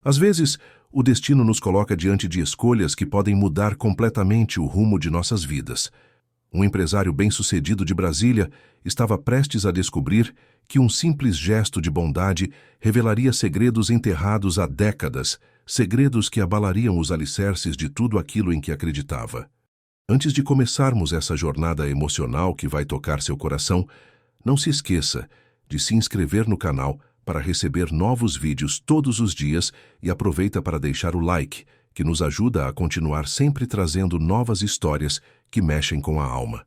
Às vezes, o destino nos coloca diante de escolhas que podem mudar completamente o rumo de nossas vidas. Um empresário bem-sucedido de Brasília estava prestes a descobrir que um simples gesto de bondade revelaria segredos enterrados há décadas, segredos que abalariam os alicerces de tudo aquilo em que acreditava. Antes de começarmos essa jornada emocional que vai tocar seu coração, não se esqueça de se inscrever no canal para receber novos vídeos todos os dias e aproveita para deixar o like, que nos ajuda a continuar sempre trazendo novas histórias que mexem com a alma.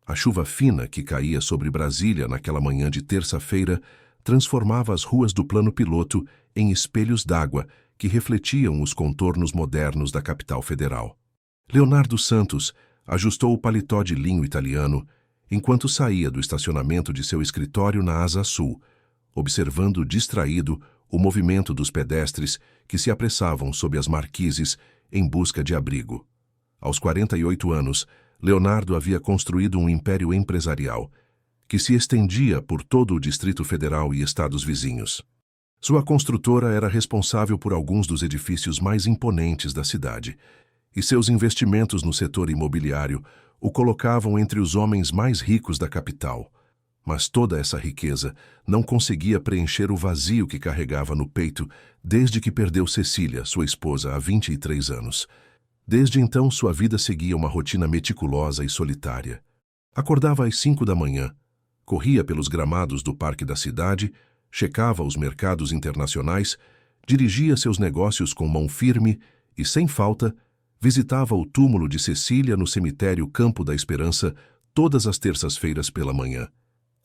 A chuva fina que caía sobre Brasília naquela manhã de terça-feira transformava as ruas do plano piloto em espelhos d'água que refletiam os contornos modernos da capital federal. Leonardo Santos ajustou o paletó de linho italiano enquanto saía do estacionamento de seu escritório na Asa Sul, observando distraído o movimento dos pedestres que se apressavam sob as marquises em busca de abrigo. Aos 48 anos, Leonardo havia construído um império empresarial que se estendia por todo o Distrito Federal e estados vizinhos. Sua construtora era responsável por alguns dos edifícios mais imponentes da cidade, e seus investimentos no setor imobiliário o colocavam entre os homens mais ricos da capital. Mas toda essa riqueza não conseguia preencher o vazio que carregava no peito desde que perdeu Cecília, sua esposa, há 23 anos. Desde então, sua vida seguia uma rotina meticulosa e solitária. Acordava às 5 da manhã, corria pelos gramados do parque da cidade, checava os mercados internacionais, dirigia seus negócios com mão firme e, sem falta, visitava o túmulo de Cecília no cemitério Campo da Esperança todas as terças-feiras pela manhã.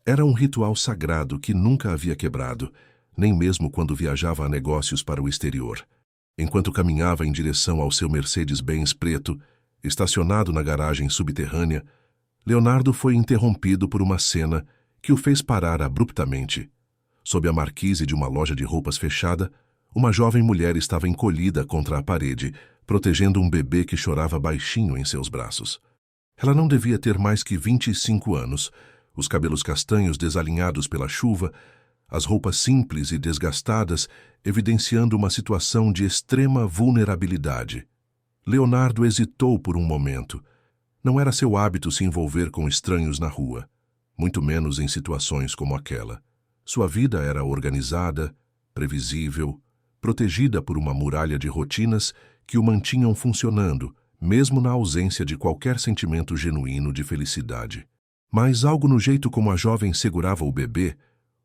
Era um ritual sagrado que nunca havia quebrado, nem mesmo quando viajava a negócios para o exterior. Enquanto caminhava em direção ao seu Mercedes-Benz preto, estacionado na garagem subterrânea, Leonardo foi interrompido por uma cena que o fez parar abruptamente. Sob a marquise de uma loja de roupas fechada, uma jovem mulher estava encolhida contra a parede, protegendo um bebê que chorava baixinho em seus braços. Ela não devia ter mais que 25 anos, os cabelos castanhos desalinhados pela chuva, as roupas simples e desgastadas, evidenciando uma situação de extrema vulnerabilidade. Leonardo hesitou por um momento. Não era seu hábito se envolver com estranhos na rua, muito menos em situações como aquela. Sua vida era organizada, previsível, protegida por uma muralha de rotinas que o mantinham funcionando, mesmo na ausência de qualquer sentimento genuíno de felicidade. Mas algo no jeito como a jovem segurava o bebê,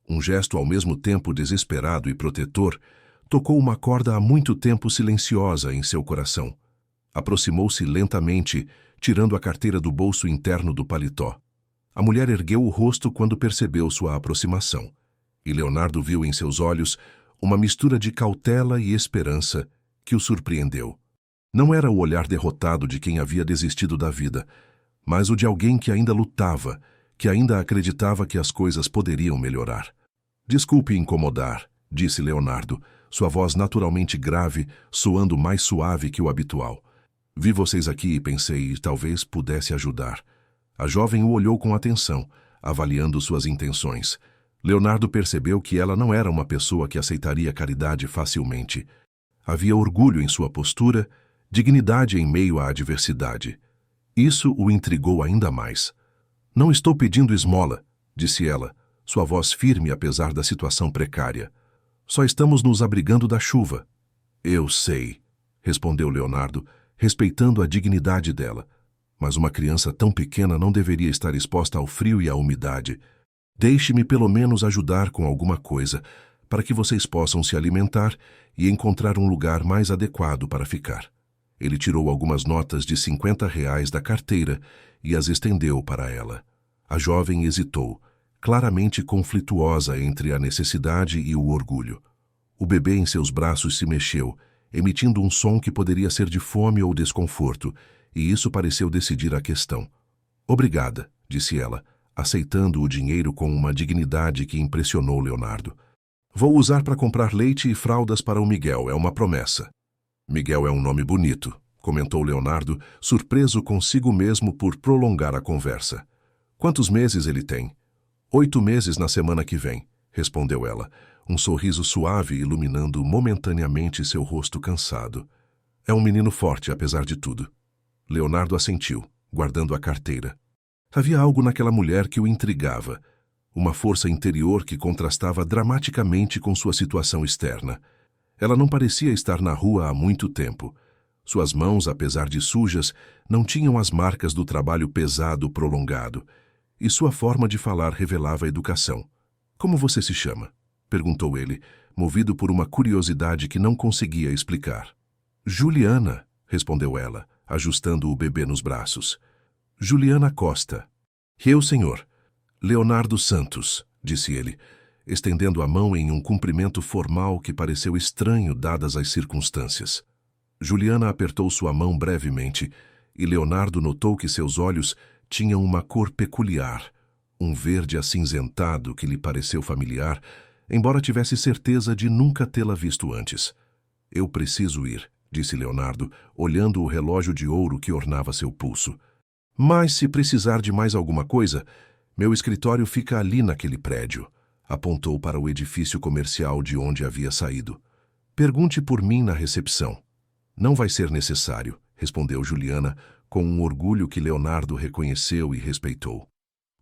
um gesto ao mesmo tempo desesperado e protetor, tocou uma corda há muito tempo silenciosa em seu coração. Aproximou-se lentamente, tirando a carteira do bolso interno do paletó. A mulher ergueu o rosto quando percebeu sua aproximação, e Leonardo viu em seus olhos uma mistura de cautela e esperança que o surpreendeu. Não era o olhar derrotado de quem havia desistido da vida, mas o de alguém que ainda lutava, que ainda acreditava que as coisas poderiam melhorar. "Desculpe incomodar", disse Leonardo, sua voz naturalmente grave, soando mais suave que o habitual. "Vi vocês aqui e pensei, talvez pudesse ajudar." A jovem o olhou com atenção, avaliando suas intenções. Leonardo percebeu que ela não era uma pessoa que aceitaria caridade facilmente. Havia orgulho em sua postura, dignidade em meio à adversidade. Isso o intrigou ainda mais. "Não estou pedindo esmola", disse ela, sua voz firme apesar da situação precária. "Só estamos nos abrigando da chuva." "Eu sei", respondeu Leonardo, respeitando a dignidade dela. "Mas uma criança tão pequena não deveria estar exposta ao frio e à umidade. Deixe-me pelo menos ajudar com alguma coisa, para que vocês possam se alimentar e encontrar um lugar mais adequado para ficar." Ele tirou algumas notas de R$ 50 da carteira e as estendeu para ela. A jovem hesitou, claramente conflituosa entre a necessidade e o orgulho. O bebê em seus braços se mexeu, emitindo um som que poderia ser de fome ou desconforto, e isso pareceu decidir a questão. "Obrigada", disse ela, aceitando o dinheiro com uma dignidade que impressionou Leonardo. "Vou usar para comprar leite e fraldas para o Miguel, é uma promessa." "Miguel é um nome bonito", comentou Leonardo, surpreso consigo mesmo por prolongar a conversa. "Quantos meses ele tem?" 8 meses na semana que vem", respondeu ela. um sorriso suave iluminando momentaneamente seu rosto cansado. É um menino forte, apesar de tudo. Leonardo assentiu, guardando a carteira. Havia algo naquela mulher que o intrigava, uma força interior que contrastava dramaticamente com sua situação externa. Ela não parecia estar na rua há muito tempo. Suas mãos, apesar de sujas, não tinham as marcas do trabalho pesado prolongado, e sua forma de falar revelava educação. "Como você se chama?" perguntou ele, movido por uma curiosidade que não conseguia explicar. "Juliana", respondeu ela, ajustando o bebê nos braços. "Juliana Costa." "Eu, senhor." "Leonardo Santos", disse ele, estendendo a mão em um cumprimento formal que pareceu estranho dadas as circunstâncias. Juliana apertou sua mão brevemente, e Leonardo notou que seus olhos tinham uma cor peculiar, um verde acinzentado que lhe pareceu familiar, embora tivesse certeza de nunca tê-la visto antes. "Eu preciso ir", disse Leonardo, olhando o relógio de ouro que ornava seu pulso. "Mas se precisar de mais alguma coisa, meu escritório fica ali naquele prédio", apontou para o edifício comercial de onde havia saído. "Pergunte por mim na recepção." "Não vai ser necessário", respondeu Juliana, com um orgulho que Leonardo reconheceu e respeitou.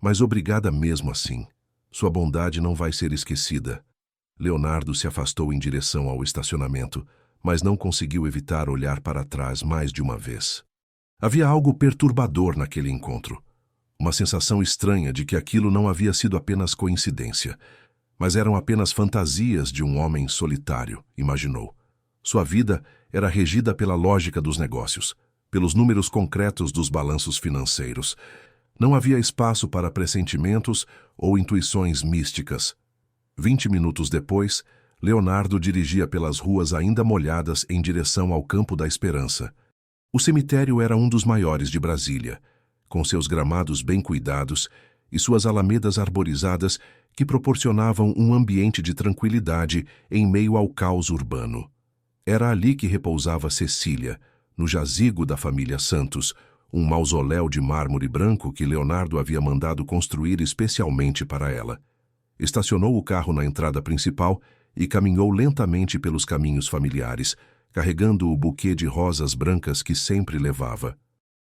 "Mas obrigada mesmo assim. Sua bondade não vai ser esquecida." Leonardo se afastou em direção ao estacionamento, mas não conseguiu evitar olhar para trás mais de uma vez. Havia algo perturbador naquele encontro. Uma sensação estranha de que aquilo não havia sido apenas coincidência, mas eram apenas fantasias de um homem solitário, imaginou. Sua vida era regida pela lógica dos negócios, pelos números concretos dos balanços financeiros. Não havia espaço para pressentimentos ou intuições místicas. 20 minutos depois, Leonardo dirigia pelas ruas ainda molhadas em direção ao Campo da Esperança. O cemitério era um dos maiores de Brasília, com seus gramados bem cuidados e suas alamedas arborizadas que proporcionavam um ambiente de tranquilidade em meio ao caos urbano. Era ali que repousava Cecília, no jazigo da família Santos, um mausoléu de mármore branco que Leonardo havia mandado construir especialmente para ela. Estacionou o carro na entrada principal e caminhou lentamente pelos caminhos familiares, carregando o buquê de rosas brancas que sempre levava.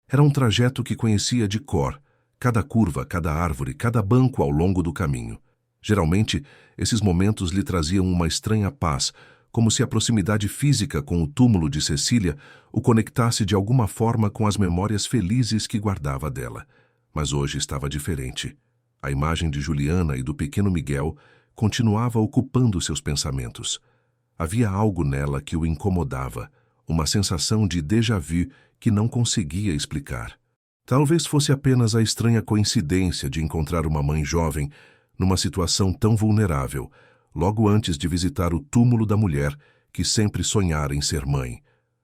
Era um trajeto que conhecia de cor, cada curva, cada árvore, cada banco ao longo do caminho. Geralmente, esses momentos lhe traziam uma estranha paz, como se a proximidade física com o túmulo de Cecília o conectasse de alguma forma com as memórias felizes que guardava dela. Mas hoje estava diferente. A imagem de Juliana e do pequeno Miguel continuava ocupando seus pensamentos. Havia algo nela que o incomodava, uma sensação de déjà-vu que não conseguia explicar. Talvez fosse apenas a estranha coincidência de encontrar uma mãe jovem numa situação tão vulnerável, logo antes de visitar o túmulo da mulher que sempre sonhara em ser mãe,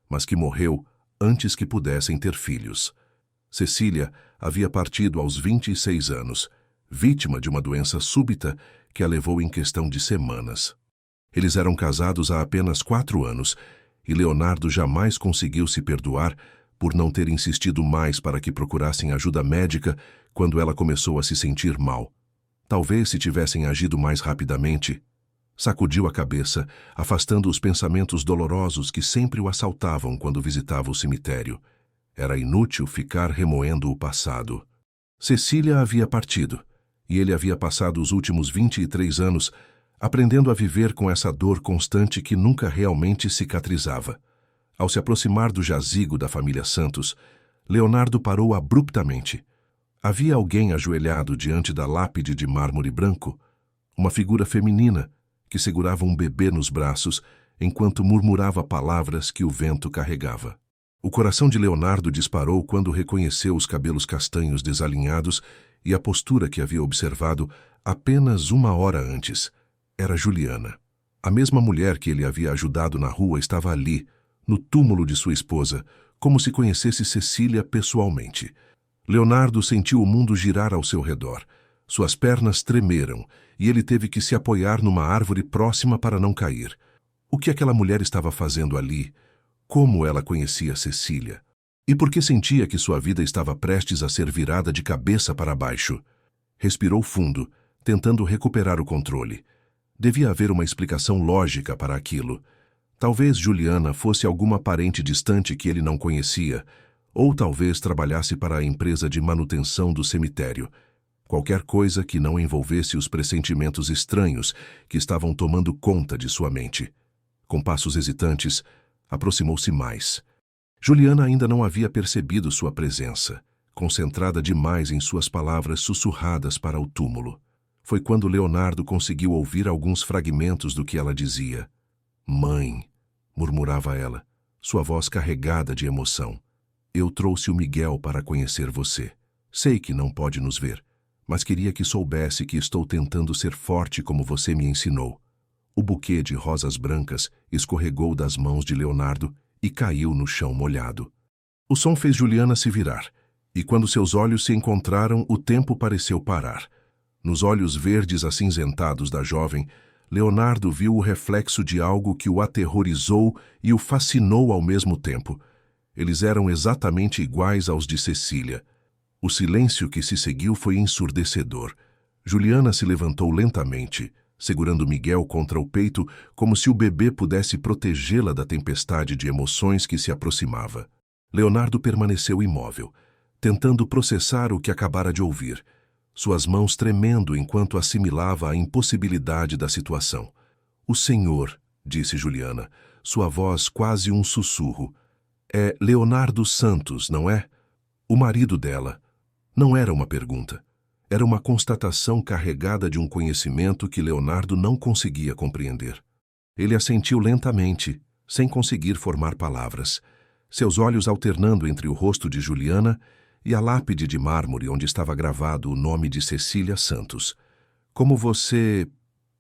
mas que morreu antes que pudessem ter filhos. Cecília havia partido aos 26 anos, vítima de uma doença súbita que a levou em questão de semanas. Eles eram casados há apenas 4 anos, e Leonardo jamais conseguiu se perdoar por não ter insistido mais para que procurassem ajuda médica quando ela começou a se sentir mal. Talvez se tivessem agido mais rapidamente. Sacudiu a cabeça, afastando os pensamentos dolorosos que sempre o assaltavam quando visitava o cemitério. Era inútil ficar remoendo o passado. Cecília havia partido, e ele havia passado os últimos 23 anos aprendendo a viver com essa dor constante que nunca realmente cicatrizava. Ao se aproximar do jazigo da família Santos, Leonardo parou abruptamente. Havia alguém ajoelhado diante da lápide de mármore branco, uma figura feminina que segurava um bebê nos braços enquanto murmurava palavras que o vento carregava. O coração de Leonardo disparou quando reconheceu os cabelos castanhos desalinhados e a postura que havia observado apenas 1 hora antes. Era Juliana. A mesma mulher que ele havia ajudado na rua estava ali, no túmulo de sua esposa, como se conhecesse Cecília pessoalmente. Leonardo sentiu o mundo girar ao seu redor. Suas pernas tremeram e ele teve que se apoiar numa árvore próxima para não cair. O que aquela mulher estava fazendo ali? Como ela conhecia Cecília? E por que sentia que sua vida estava prestes a ser virada de cabeça para baixo? Respirou fundo, tentando recuperar o controle. Devia haver uma explicação lógica para aquilo. Talvez Juliana fosse alguma parente distante que ele não conhecia, ou talvez trabalhasse para a empresa de manutenção do cemitério. Qualquer coisa que não envolvesse os pressentimentos estranhos que estavam tomando conta de sua mente. Com passos hesitantes, aproximou-se mais. Juliana ainda não havia percebido sua presença, concentrada demais em suas palavras sussurradas para o túmulo. Foi quando Leonardo conseguiu ouvir alguns fragmentos do que ela dizia. "Mãe", murmurava ela, sua voz carregada de emoção. "Eu trouxe o Miguel para conhecer você. Sei que não pode nos ver, mas queria que soubesse que estou tentando ser forte como você me ensinou." O buquê de rosas brancas escorregou das mãos de Leonardo e caiu no chão molhado. O som fez Juliana se virar, e quando seus olhos se encontraram, o tempo pareceu parar. Nos olhos verdes acinzentados da jovem, Leonardo viu o reflexo de algo que o aterrorizou e o fascinou ao mesmo tempo. Eles eram exatamente iguais aos de Cecília. O silêncio que se seguiu foi ensurdecedor. Juliana se levantou lentamente, segurando Miguel contra o peito, como se o bebê pudesse protegê-la da tempestade de emoções que se aproximava. Leonardo permaneceu imóvel, tentando processar o que acabara de ouvir, suas mãos tremendo enquanto assimilava a impossibilidade da situação. "O senhor", disse Juliana, sua voz quase um sussurro, "é Leonardo Santos, não é?" O marido dela. Não era uma pergunta. Era uma constatação carregada de um conhecimento que Leonardo não conseguia compreender. Ele assentiu lentamente, sem conseguir formar palavras, seus olhos alternando entre o rosto de Juliana e a lápide de mármore onde estava gravado o nome de Cecília Santos. "Como você..."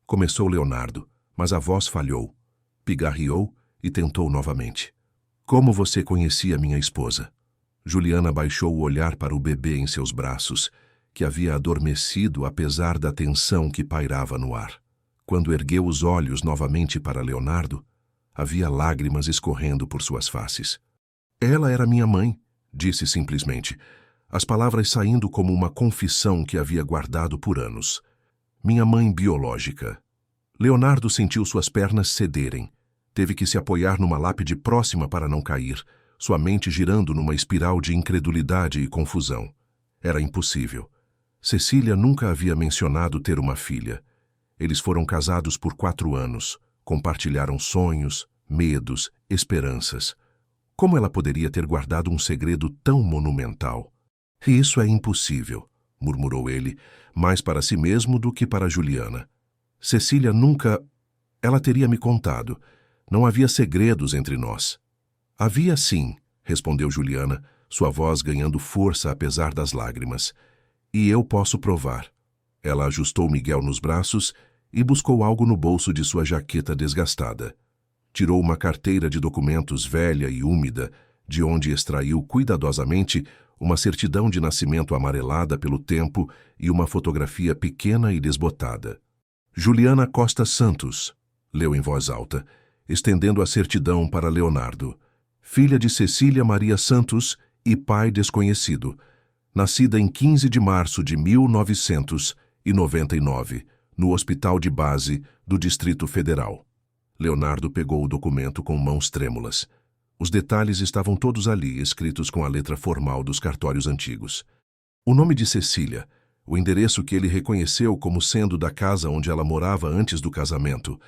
começou Leonardo, mas a voz falhou. Pigarreou e tentou novamente. "Como você conhecia minha esposa?" Juliana baixou o olhar para o bebê em seus braços, que havia adormecido apesar da tensão que pairava no ar. Quando ergueu os olhos novamente para Leonardo, havia lágrimas escorrendo por suas faces. "Ela era minha mãe", disse simplesmente, as palavras saindo como uma confissão que havia guardado por anos. "Minha mãe biológica." Leonardo sentiu suas pernas cederem. Teve que se apoiar numa lápide próxima para não cair, sua mente girando numa espiral de incredulidade e confusão. Era impossível. Cecília nunca havia mencionado ter uma filha. Eles foram casados por 4 anos, compartilharam sonhos, medos, esperanças. Como ela poderia ter guardado um segredo tão monumental? "Isso é impossível", murmurou ele, mais para si mesmo do que para Juliana. "Cecília nunca... Ela teria me contado. Não havia segredos entre nós." "Havia sim", respondeu Juliana, sua voz ganhando força apesar das lágrimas. "E eu posso provar." Ela ajustou Miguel nos braços e buscou algo no bolso de sua jaqueta desgastada. Tirou uma carteira de documentos velha e úmida, de onde extraiu cuidadosamente uma certidão de nascimento amarelada pelo tempo e uma fotografia pequena e desbotada. "Juliana Costa Santos", leu em voz alta, estendendo a certidão para Leonardo. "Filha de Cecília Maria Santos e pai desconhecido. Nascida em 15 de março de 1999, no Hospital de Base do Distrito Federal." Leonardo pegou o documento com mãos trêmulas. Os detalhes estavam todos ali, escritos com a letra formal dos cartórios antigos. O nome de Cecília, o endereço que ele reconheceu como sendo da casa onde ela morava antes do casamento,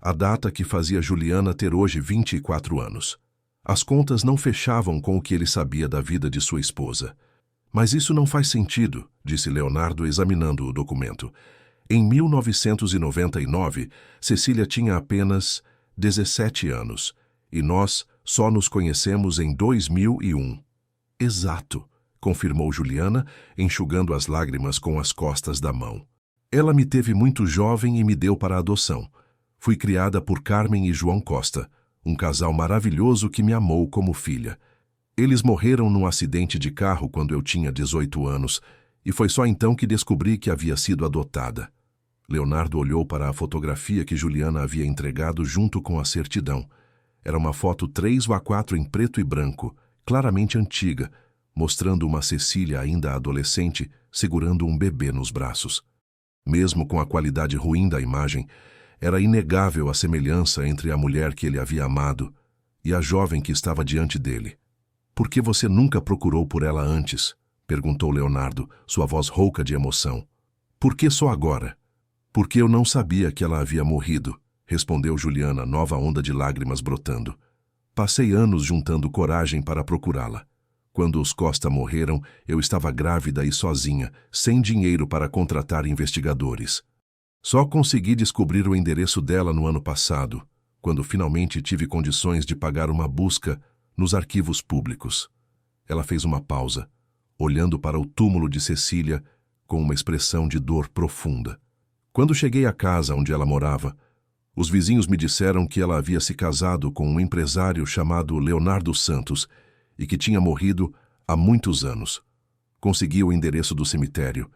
a data que fazia Juliana ter hoje 24 anos. As contas não fechavam com o que ele sabia da vida de sua esposa. "Mas isso não faz sentido", disse Leonardo examinando o documento. Em 1999, Cecília tinha apenas 17 anos, e nós só nos conhecemos em 2001. "Exato", confirmou Juliana, enxugando as lágrimas com as costas da mão. "Ela me teve muito jovem e me deu para adoção. Fui criada por Carmen e João Costa, um casal maravilhoso que me amou como filha. Eles morreram num acidente de carro quando eu tinha 18 anos, e foi só então que descobri que havia sido adotada." Leonardo olhou para a fotografia que Juliana havia entregado junto com a certidão. Era uma foto 3x4 em preto e branco, claramente antiga, mostrando uma Cecília ainda adolescente segurando um bebê nos braços. Mesmo com a qualidade ruim da imagem, Era inegável a semelhança entre a mulher que ele havia amado e a jovem que estava diante dele. Por que você nunca procurou por ela antes? Perguntou Leonardo, sua voz rouca de emoção. Por que só agora? Porque eu não sabia que ela havia morrido, respondeu Juliana, nova onda de lágrimas brotando. Passei anos juntando coragem para procurá-la. Quando os Costa morreram, eu estava grávida e sozinha, sem dinheiro para contratar investigadores. Só consegui descobrir o endereço dela no ano passado, quando finalmente tive condições de pagar uma busca nos arquivos públicos. Ela fez uma pausa, olhando para o túmulo de Cecília com uma expressão de dor profunda. Quando cheguei à casa onde ela morava, os vizinhos me disseram que ela havia se casado com um empresário chamado Leonardo Santos e que tinha morrido há muitos anos. Consegui o endereço do cemitério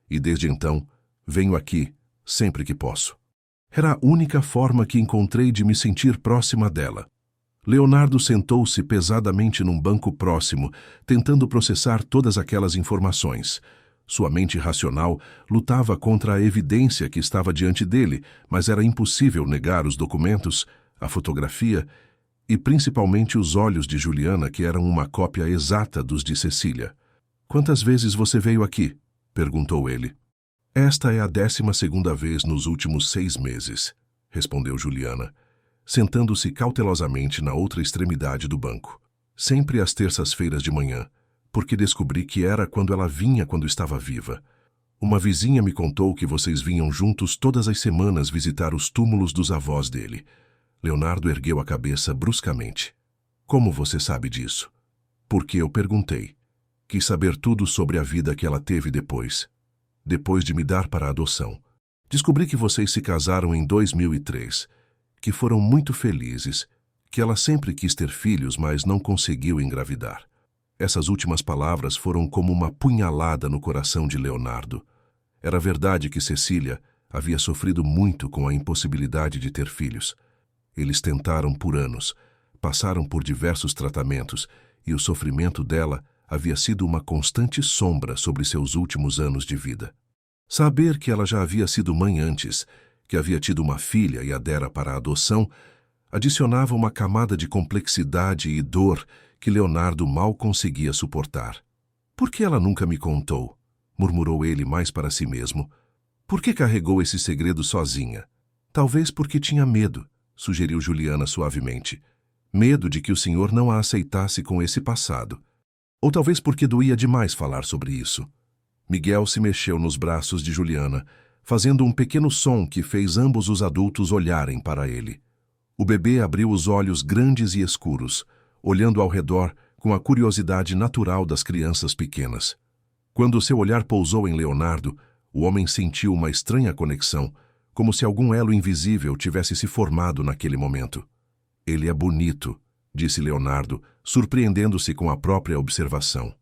e, desde então, venho aqui sempre que posso. Era a única forma que encontrei de me sentir próxima dela. Leonardo sentou-se pesadamente num banco próximo, tentando processar todas aquelas informações. Sua mente racional lutava contra a evidência que estava diante dele, mas era impossível negar os documentos, a fotografia e principalmente os olhos de Juliana, que eram uma cópia exata dos de Cecília. "Quantas vezes você veio aqui?" perguntou ele. "Esta é a 12ª vez nos últimos 6 meses", respondeu Juliana, sentando-se cautelosamente na outra extremidade do banco. "Sempre às terças-feiras de manhã, porque descobri que era quando ela vinha quando estava viva. Uma vizinha me contou que vocês vinham juntos todas as semanas visitar os túmulos dos avós dele." Leonardo ergueu a cabeça bruscamente. "Como você sabe disso?" "Porque eu perguntei. Quis saber tudo sobre a vida que ela teve depois de me dar para a adoção. Descobri que vocês se casaram em 2003, que foram muito felizes, que ela sempre quis ter filhos, mas não conseguiu engravidar." Essas últimas palavras foram como uma punhalada no coração de Leonardo. Era verdade que Cecília havia sofrido muito com a impossibilidade de ter filhos. Eles tentaram por anos, passaram por diversos tratamentos, e o sofrimento dela havia sido uma constante sombra sobre seus últimos anos de vida. Saber que ela já havia sido mãe antes, que havia tido uma filha e a dera para a adoção, adicionava uma camada de complexidade e dor que Leonardo mal conseguia suportar. "Por que ela nunca me contou?" murmurou ele mais para si mesmo. "Por que carregou esse segredo sozinha?" "Talvez porque tinha medo", sugeriu Juliana suavemente. "Medo de que o senhor não a aceitasse com esse passado. Ou talvez porque doía demais falar sobre isso." Miguel se mexeu nos braços de Juliana, fazendo um pequeno som que fez ambos os adultos olharem para ele. O bebê abriu os olhos grandes e escuros, olhando ao redor com a curiosidade natural das crianças pequenas. Quando seu olhar pousou em Leonardo, o homem sentiu uma estranha conexão, como se algum elo invisível tivesse se formado naquele momento. "Ele é bonito", disse Leonardo, surpreendendo-se com a própria observação.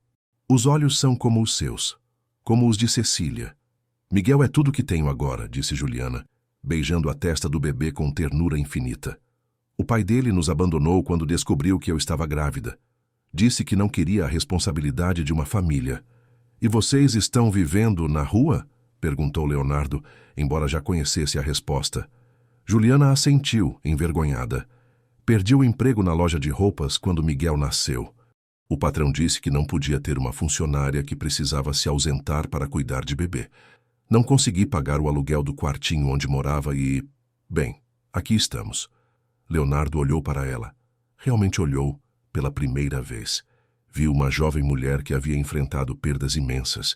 "Os olhos são como os seus, como os de Cecília." "Miguel é tudo que tenho agora", disse Juliana, beijando a testa do bebê com ternura infinita. "O pai dele nos abandonou quando descobriu que eu estava grávida. Disse que não queria a responsabilidade de uma família." "E vocês estão vivendo na rua?" perguntou Leonardo, embora já conhecesse a resposta. Juliana assentiu, envergonhada. "Perdi o emprego na loja de roupas quando Miguel nasceu. O patrão disse que não podia ter uma funcionária que precisava se ausentar para cuidar de bebê. Não consegui pagar o aluguel do quartinho onde morava e... Bem, aqui estamos." Leonardo olhou para ela. Realmente olhou, pela primeira vez. Viu uma jovem mulher que havia enfrentado perdas imensas,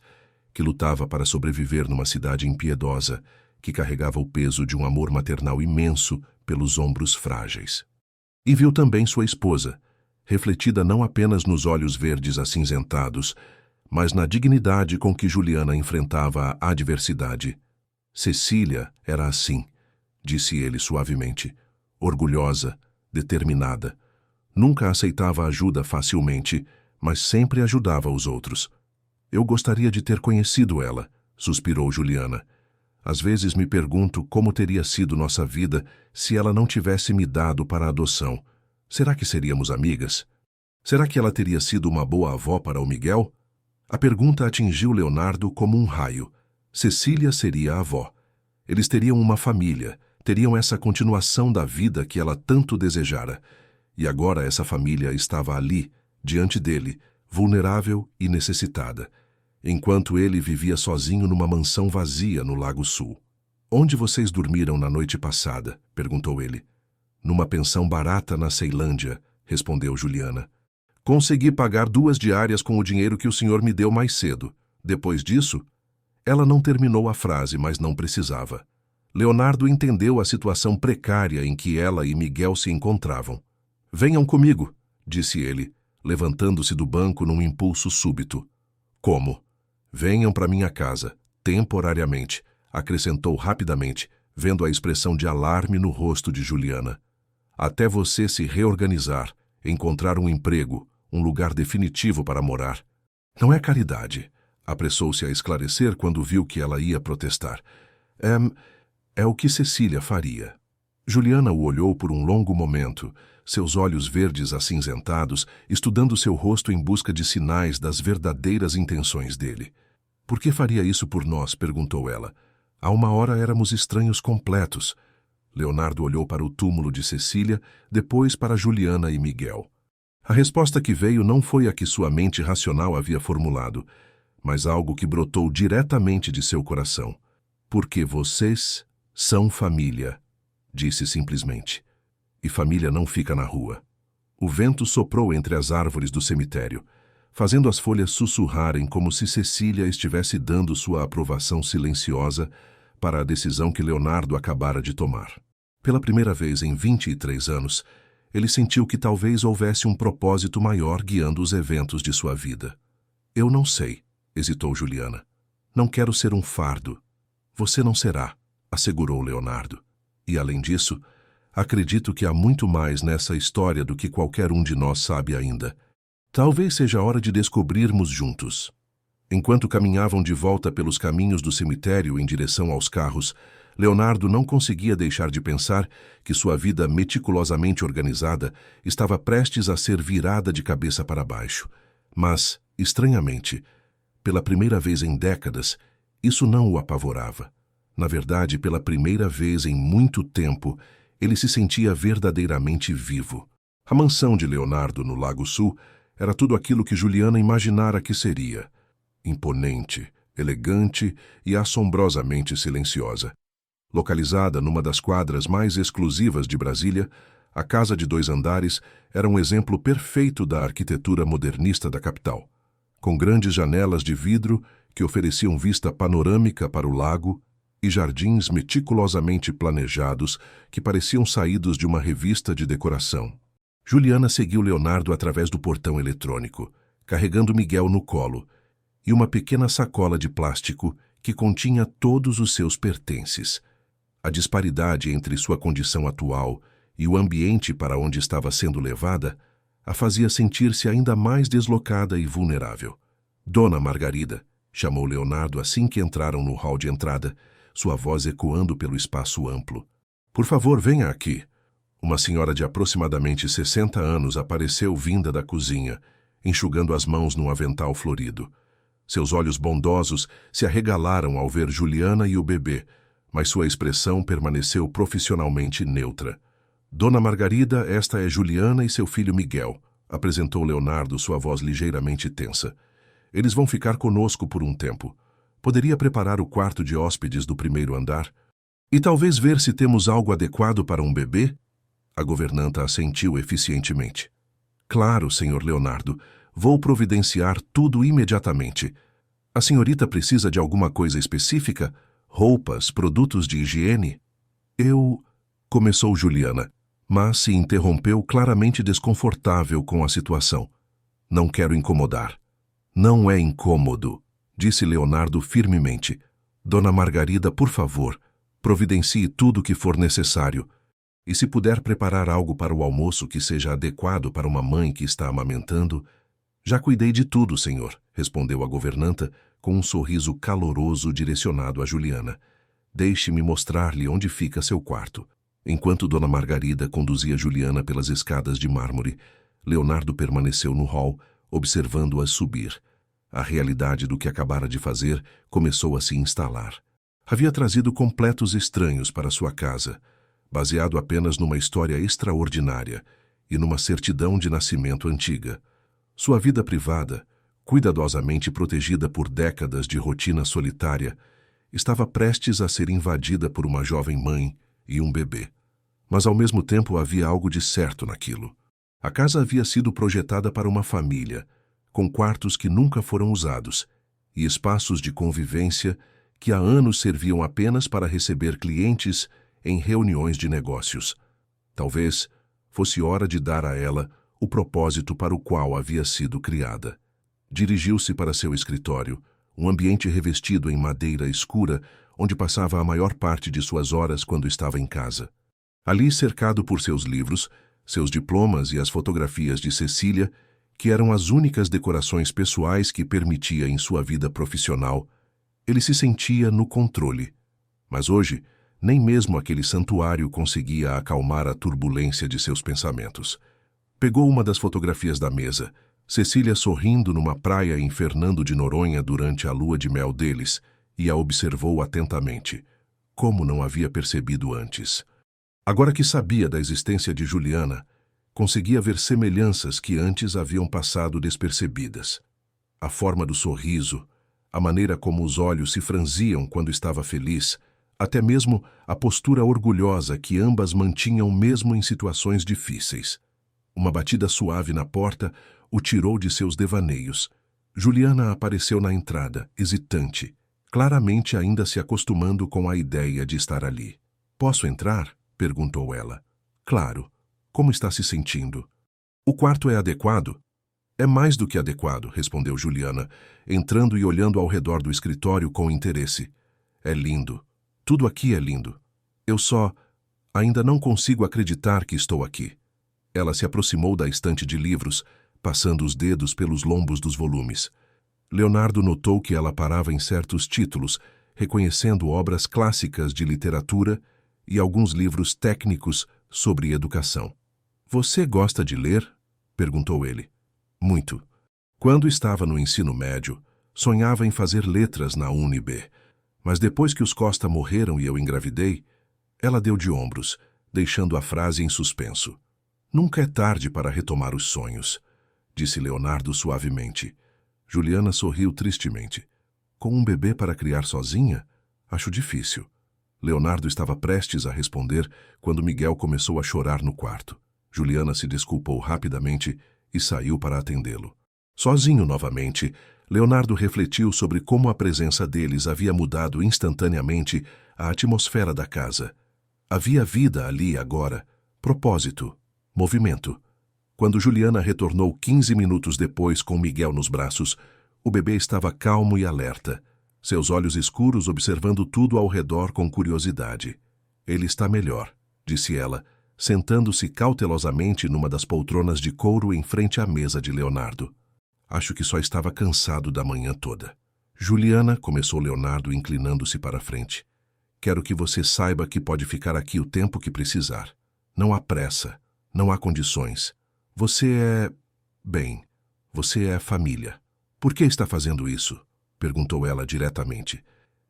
que lutava para sobreviver numa cidade impiedosa, que carregava o peso de um amor maternal imenso pelos ombros frágeis. E viu também sua esposa, refletida não apenas nos olhos verdes acinzentados, mas na dignidade com que Juliana enfrentava a adversidade. "Cecília era assim", disse ele suavemente, orgulhosa, determinada. Nunca aceitava ajuda facilmente, mas sempre ajudava os outros. "Eu gostaria de ter conhecido ela", suspirou Juliana. "Às vezes me pergunto como teria sido nossa vida se ela não tivesse me dado para a adoção. Será que seríamos amigas? Será que ela teria sido uma boa avó para o Miguel?" A pergunta atingiu Leonardo como um raio. Cecília seria a avó. Eles teriam uma família, Teriam essa continuação da vida que ela tanto desejara. E agora essa família estava ali, diante dele, vulnerável e necessitada, enquanto ele vivia sozinho numa mansão vazia no Lago Sul. "Onde vocês dormiram na noite passada?" perguntou ele. "Numa pensão barata na Ceilândia", respondeu Juliana. "Consegui pagar 2 diárias com o dinheiro que o senhor me deu mais cedo. Depois disso..." Ela não terminou a frase, mas não precisava. Leonardo entendeu a situação precária em que ela e Miguel se encontravam. "Venham comigo", disse ele, levantando-se do banco num impulso súbito. "Como?" "Venham para minha casa, temporariamente", acrescentou rapidamente, vendo a expressão de alarme no rosto de Juliana. "Até você se reorganizar, encontrar um emprego, um lugar definitivo para morar." "Não é caridade", apressou-se a esclarecer quando viu que ela ia protestar. É o que Cecília faria." Juliana o olhou por um longo momento, seus olhos verdes acinzentados, estudando seu rosto em busca de sinais das verdadeiras intenções dele. "Por que faria isso por nós?" perguntou ela. "Há uma hora éramos estranhos completos." Leonardo olhou para o túmulo de Cecília, depois para Juliana e Miguel. A resposta que veio não foi a que sua mente racional havia formulado, mas algo que brotou diretamente de seu coração. "Porque vocês são família", disse simplesmente. "E família não fica na rua." O vento soprou entre as árvores do cemitério, fazendo as folhas sussurrarem como se Cecília estivesse dando sua aprovação silenciosa para a decisão que Leonardo acabara de tomar. Pela primeira vez em 23 anos, ele sentiu que talvez houvesse um propósito maior guiando os eventos de sua vida. "Eu não sei", hesitou Juliana. "Não quero ser um fardo." "Você não será", assegurou Leonardo. "E além disso, acredito que há muito mais nessa história do que qualquer um de nós sabe ainda. Talvez seja a hora de descobrirmos juntos." Enquanto caminhavam de volta pelos caminhos do cemitério em direção aos carros, Leonardo não conseguia deixar de pensar que sua vida meticulosamente organizada estava prestes a ser virada de cabeça para baixo. Mas, estranhamente, pela primeira vez em décadas, isso não o apavorava. Na verdade, pela primeira vez em muito tempo, ele se sentia verdadeiramente vivo. A mansão de Leonardo no Lago Sul era tudo aquilo que Juliana imaginara que seria. Imponente, elegante e assombrosamente silenciosa. Localizada numa das quadras mais exclusivas de Brasília, a casa de 2 andares era um exemplo perfeito da arquitetura modernista da capital, com grandes janelas de vidro que ofereciam vista panorâmica para o lago e jardins meticulosamente planejados que pareciam saídos de uma revista de decoração. Juliana seguiu Leonardo através do portão eletrônico, carregando Miguel no colo, e uma pequena sacola de plástico que continha todos os seus pertences. A disparidade entre sua condição atual e o ambiente para onde estava sendo levada a fazia sentir-se ainda mais deslocada e vulnerável. "Dona Margarida", chamou Leonardo assim que entraram no hall de entrada, sua voz ecoando pelo espaço amplo. "Por favor, venha aqui." Uma senhora de aproximadamente 60 anos apareceu vinda da cozinha, enxugando as mãos num avental florido. Seus olhos bondosos se arregalaram ao ver Juliana e o bebê, mas sua expressão permaneceu profissionalmente neutra. "Dona Margarida, esta é Juliana e seu filho Miguel", apresentou Leonardo, sua voz ligeiramente tensa. "Eles vão ficar conosco por um tempo. Poderia preparar o quarto de hóspedes do primeiro andar? E talvez ver se temos algo adequado para um bebê?" A governanta assentiu eficientemente. "Claro, senhor Leonardo. Vou providenciar tudo imediatamente. A senhorita precisa de alguma coisa específica? Roupas, produtos de higiene?" Começou Juliana, mas se interrompeu claramente desconfortável com a situação. "Não quero incomodar." "Não é incômodo", disse Leonardo firmemente. "Dona Margarida, por favor, providencie tudo o que for necessário. E se puder preparar algo para o almoço que seja adequado para uma mãe que está amamentando..." "Já cuidei de tudo, senhor", respondeu a governanta, com um sorriso caloroso direcionado a Juliana. "Deixe-me mostrar-lhe onde fica seu quarto." Enquanto Dona Margarida conduzia Juliana pelas escadas de mármore, Leonardo permaneceu no hall, observando-as subir. A realidade do que acabara de fazer começou a se instalar. Havia trazido completos estranhos para sua casa. baseado apenas numa história extraordinária e numa certidão de nascimento antiga. Sua vida privada, cuidadosamente protegida por décadas de rotina solitária, estava prestes a ser invadida por uma jovem mãe e um bebê. Mas ao mesmo tempo havia algo de certo naquilo. A casa havia sido projetada para uma família, com quartos que nunca foram usados e espaços de convivência que há anos serviam apenas para receber clientes em reuniões de negócios. Talvez fosse hora de dar a ela o propósito para o qual havia sido criada. Dirigiu-se para seu escritório, um ambiente revestido em madeira escura, onde passava a maior parte de suas horas quando estava em casa. Ali, cercado por seus livros, seus diplomas e as fotografias de Cecília, que eram as únicas decorações pessoais que permitia em sua vida profissional, ele se sentia no controle. Mas hoje, nem mesmo aquele santuário conseguia acalmar a turbulência de seus pensamentos. Pegou uma das fotografias da mesa, Cecília sorrindo numa praia em Fernando de Noronha durante a lua de mel deles, e a observou atentamente, como não havia percebido antes. Agora que sabia da existência de Juliana, conseguia ver semelhanças que antes haviam passado despercebidas. A forma do sorriso, a maneira como os olhos se franziam quando estava feliz, até mesmo a postura orgulhosa que ambas mantinham mesmo em situações difíceis. Uma batida suave na porta o tirou de seus devaneios. Juliana apareceu na entrada, hesitante, claramente ainda se acostumando com a ideia de estar ali. "Posso entrar?" perguntou ela. "Claro. Como está se sentindo?" "O quarto é adequado?" "É mais do que adequado", respondeu Juliana, entrando e olhando ao redor do escritório com interesse. "É lindo. Tudo aqui é lindo. Eu ainda não consigo acreditar que estou aqui." Ela se aproximou da estante de livros, passando os dedos pelos lombos dos volumes. Leonardo notou que ela parava em certos títulos, reconhecendo obras clássicas de literatura e alguns livros técnicos sobre educação. "Você gosta de ler?" perguntou ele. "Muito. Quando estava no ensino médio, sonhava em fazer letras na UniB, mas depois que os Costa morreram e eu engravidei..." Ela deu de ombros, deixando a frase em suspenso. "Nunca é tarde para retomar os sonhos", disse Leonardo suavemente. Juliana sorriu tristemente. "Com um bebê para criar sozinha? Acho difícil." Leonardo estava prestes a responder quando Miguel começou a chorar no quarto. Juliana se desculpou rapidamente e saiu para atendê-lo. Sozinho novamente, Leonardo refletiu sobre como a presença deles havia mudado instantaneamente a atmosfera da casa. Havia vida ali agora, propósito, movimento. Quando Juliana retornou 15 minutos depois com Miguel nos braços, o bebê estava calmo e alerta, seus olhos escuros observando tudo ao redor com curiosidade. "Ele está melhor", disse ela, sentando-se cautelosamente numa das poltronas de couro em frente à mesa de Leonardo. "Acho que só estava cansado da manhã toda." "Juliana", começou Leonardo inclinando-se para a frente, "quero que você saiba que pode ficar aqui o tempo que precisar. Não há pressa, não há condições. Você é família." "Por que está fazendo isso?" perguntou ela diretamente.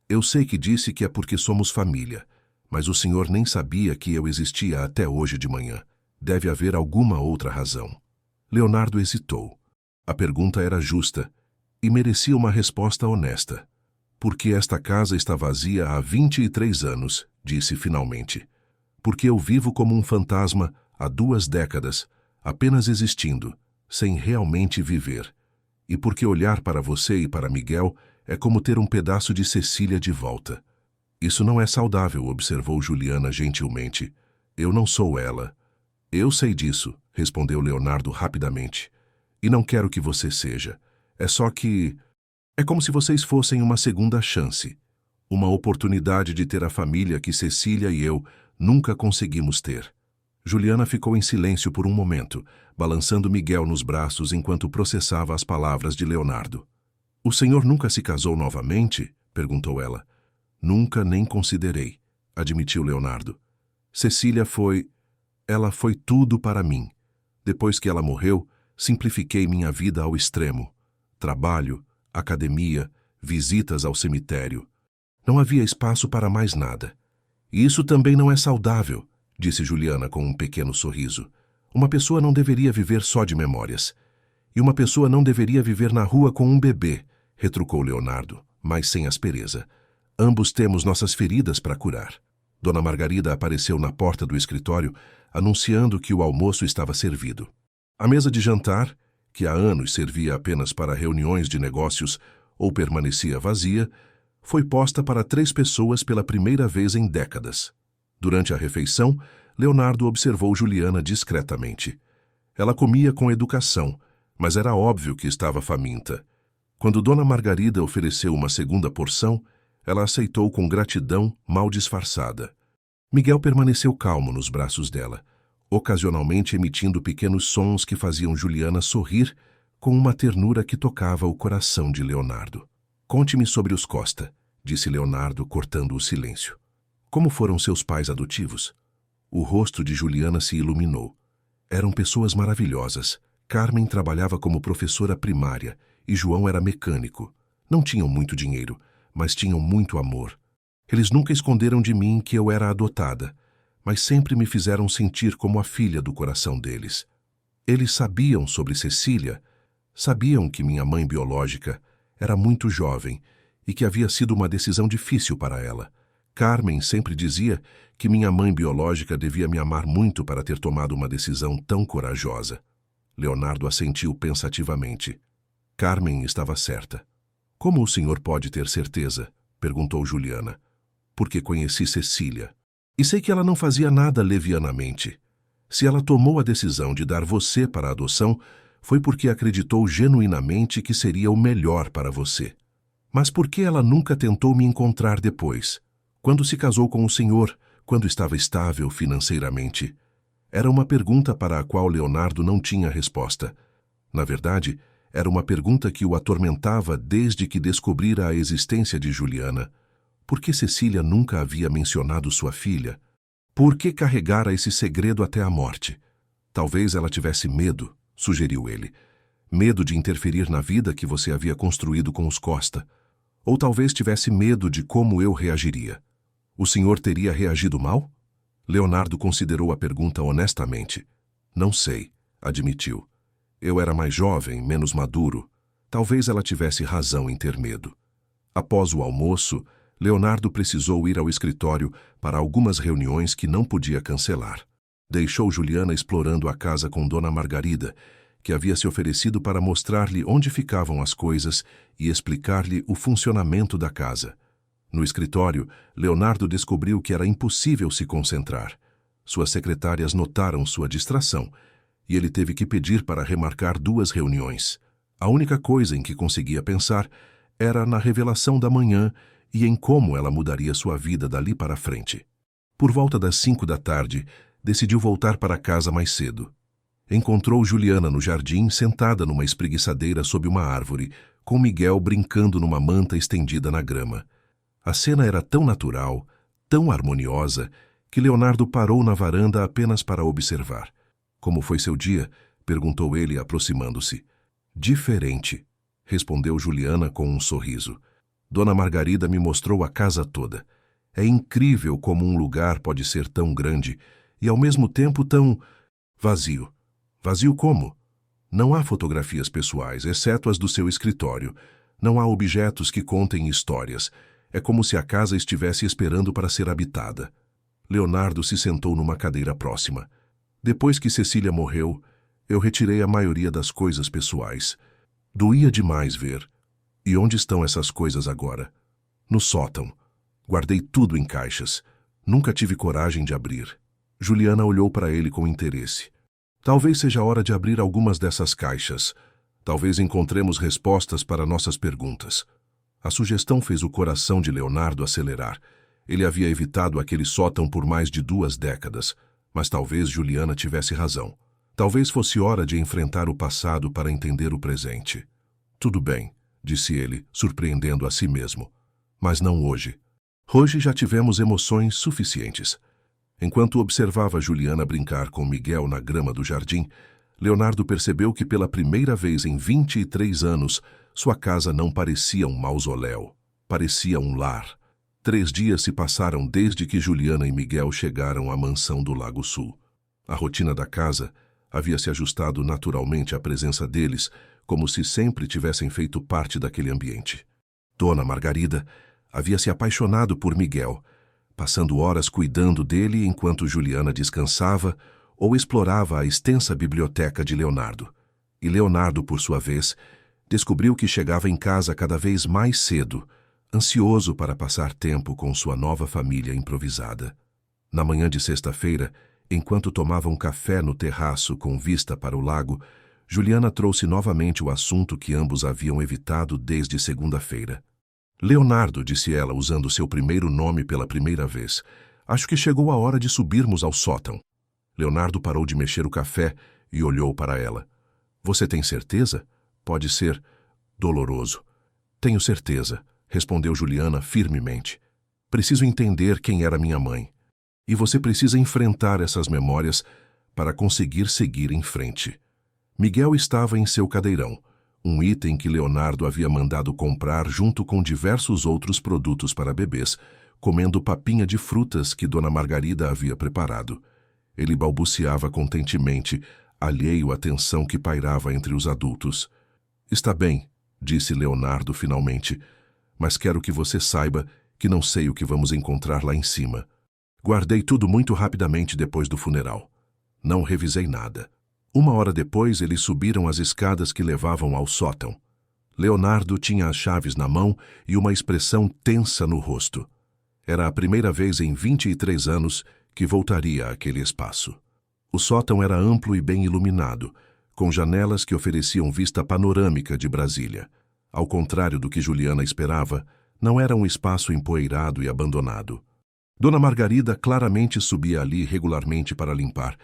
"Eu sei que disse que é porque somos família, mas o senhor nem sabia que eu existia até hoje de manhã. Deve haver alguma outra razão." Leonardo hesitou. A pergunta era justa e merecia uma resposta honesta. "Porque esta casa está vazia há 23 anos, disse finalmente. "Porque eu vivo como um fantasma há 2 décadas, apenas existindo, sem realmente viver. E porque olhar para você e para Miguel é como ter um pedaço de Cecília de volta." "Isso não é saudável", observou Juliana gentilmente. "Eu não sou ela." "Eu sei disso", respondeu Leonardo rapidamente. "E não quero que você seja. É só que... é como se vocês fossem uma segunda chance. Uma oportunidade de ter a família que Cecília e eu nunca conseguimos ter." Juliana ficou em silêncio por um momento, balançando Miguel nos braços enquanto processava as palavras de Leonardo. "O senhor nunca se casou novamente?" perguntou ela. "Nunca nem considerei", admitiu Leonardo. Ela foi tudo para mim. Depois que ela morreu, simplifiquei minha vida ao extremo. Trabalho, academia, visitas ao cemitério. Não havia espaço para mais nada. E isso também não é saudável", disse Juliana com um pequeno sorriso. Uma pessoa não deveria viver só de memórias. E uma pessoa não deveria viver na rua com um bebê, retrucou Leonardo, mas sem aspereza. Ambos temos nossas feridas para curar. Dona Margarida apareceu na porta do escritório, anunciando que o almoço estava servido. A mesa de jantar, que há anos servia apenas para reuniões de negócios ou permanecia vazia, foi posta para 3 pessoas pela primeira vez em décadas. Durante a refeição, Leonardo observou Juliana discretamente. Ela comia com educação, mas era óbvio que estava faminta. Quando Dona Margarida ofereceu uma segunda porção, ela aceitou com gratidão mal disfarçada. Miguel permaneceu calmo nos braços dela, ocasionalmente emitindo pequenos sons que faziam Juliana sorrir com uma ternura que tocava o coração de Leonardo. Conte-me sobre os Costa, disse Leonardo, cortando o silêncio. Como foram seus pais adotivos? O rosto de Juliana se iluminou. Eram pessoas maravilhosas. Carmen trabalhava como professora primária e João era mecânico. Não tinham muito dinheiro, mas tinham muito amor. Eles nunca esconderam de mim que eu era adotada, mas sempre me fizeram sentir como a filha do coração deles. Eles sabiam sobre Cecília, sabiam que minha mãe biológica era muito jovem e que havia sido uma decisão difícil para ela. Carmen sempre dizia que minha mãe biológica devia me amar muito para ter tomado uma decisão tão corajosa. Leonardo assentiu pensativamente. Carmen estava certa. Como o senhor pode ter certeza? Perguntou Juliana. Porque conheci Cecília. E sei que ela não fazia nada levianamente. Se ela tomou a decisão de dar você para a adoção, foi porque acreditou genuinamente que seria o melhor para você. Mas por que ela nunca tentou me encontrar depois? Quando se casou com o senhor, quando estava estável financeiramente? Era uma pergunta para a qual Leonardo não tinha resposta. Na verdade, era uma pergunta que o atormentava desde que descobrira a existência de Juliana. Por que Cecília nunca havia mencionado sua filha? Por que carregara esse segredo até a morte? Talvez ela tivesse medo, sugeriu ele. Medo de interferir na vida que você havia construído com os Costa. Ou talvez tivesse medo de como eu reagiria. O senhor teria reagido mal? Leonardo considerou a pergunta honestamente. Não sei, admitiu. Eu era mais jovem, menos maduro. Talvez ela tivesse razão em ter medo. Após o almoço, Leonardo precisou ir ao escritório para algumas reuniões que não podia cancelar. Deixou Juliana explorando a casa com Dona Margarida, que havia se oferecido para mostrar-lhe onde ficavam as coisas e explicar-lhe o funcionamento da casa. No escritório, Leonardo descobriu que era impossível se concentrar. Suas secretárias notaram sua distração e ele teve que pedir para remarcar 2 reuniões. A única coisa em que conseguia pensar era na revelação da manhã e em como ela mudaria sua vida dali para frente. Por volta das 5 da tarde, decidiu voltar para casa mais cedo. Encontrou Juliana no jardim, sentada numa espreguiçadeira sob uma árvore, com Miguel brincando numa manta estendida na grama. A cena era tão natural, tão harmoniosa, que Leonardo parou na varanda apenas para observar. Como foi seu dia? Perguntou ele, aproximando-se. Diferente, respondeu Juliana com um sorriso. Dona Margarida me mostrou a casa toda. É incrível como um lugar pode ser tão grande e ao mesmo tempo tão vazio. Vazio como? Não há fotografias pessoais, exceto as do seu escritório. Não há objetos que contem histórias. É como se a casa estivesse esperando para ser habitada. Leonardo se sentou numa cadeira próxima. Depois que Cecília morreu, eu retirei a maioria das coisas pessoais. Doía demais ver. E onde estão essas coisas agora? No sótão. Guardei tudo em caixas. Nunca tive coragem de abrir. Juliana olhou para ele com interesse. Talvez seja a hora de abrir algumas dessas caixas. Talvez encontremos respostas para nossas perguntas. A sugestão fez o coração de Leonardo acelerar. Ele havia evitado aquele sótão por mais de 2 décadas, mas talvez Juliana tivesse razão. Talvez fosse hora de enfrentar o passado para entender o presente. Tudo bem, disse ele, surpreendendo a si mesmo. Mas não hoje. Hoje já tivemos emoções suficientes. Enquanto observava Juliana brincar com Miguel na grama do jardim, Leonardo percebeu que pela primeira vez em 23 anos, sua casa não parecia um mausoléu. Parecia um lar. 3 dias se passaram desde que Juliana e Miguel chegaram à mansão do Lago Sul. A rotina da casa havia se ajustado naturalmente à presença deles, como se sempre tivessem feito parte daquele ambiente. Dona Margarida havia se apaixonado por Miguel, passando horas cuidando dele enquanto Juliana descansava ou explorava a extensa biblioteca de Leonardo. E Leonardo, por sua vez, descobriu que chegava em casa cada vez mais cedo, ansioso para passar tempo com sua nova família improvisada. Na manhã de sexta-feira, enquanto tomavam café no terraço com vista para o lago, Juliana trouxe novamente o assunto que ambos haviam evitado desde segunda-feira. Leonardo, disse ela, usando seu primeiro nome pela primeira vez, acho que chegou a hora de subirmos ao sótão. Leonardo parou de mexer o café e olhou para ela. Você tem certeza? Pode ser doloroso. Tenho certeza, respondeu Juliana firmemente. Preciso entender quem era minha mãe. E você precisa enfrentar essas memórias para conseguir seguir em frente. Miguel estava em seu cadeirão, um item que Leonardo havia mandado comprar junto com diversos outros produtos para bebês, comendo papinha de frutas que Dona Margarida havia preparado. Ele balbuciava contentemente, alheio à tensão que pairava entre os adultos. Está bem, disse Leonardo finalmente, mas quero que você saiba que não sei o que vamos encontrar lá em cima. Guardei tudo muito rapidamente depois do funeral. Não revisei nada. 1 hora depois, eles subiram as escadas que levavam ao sótão. Leonardo tinha as chaves na mão e uma expressão tensa no rosto. Era a primeira vez em 23 anos que voltaria àquele espaço. O sótão era amplo e bem iluminado, com janelas que ofereciam vista panorâmica de Brasília. Ao contrário do que Juliana esperava, não era um espaço empoeirado e abandonado. Dona Margarida claramente subia ali regularmente para limpar,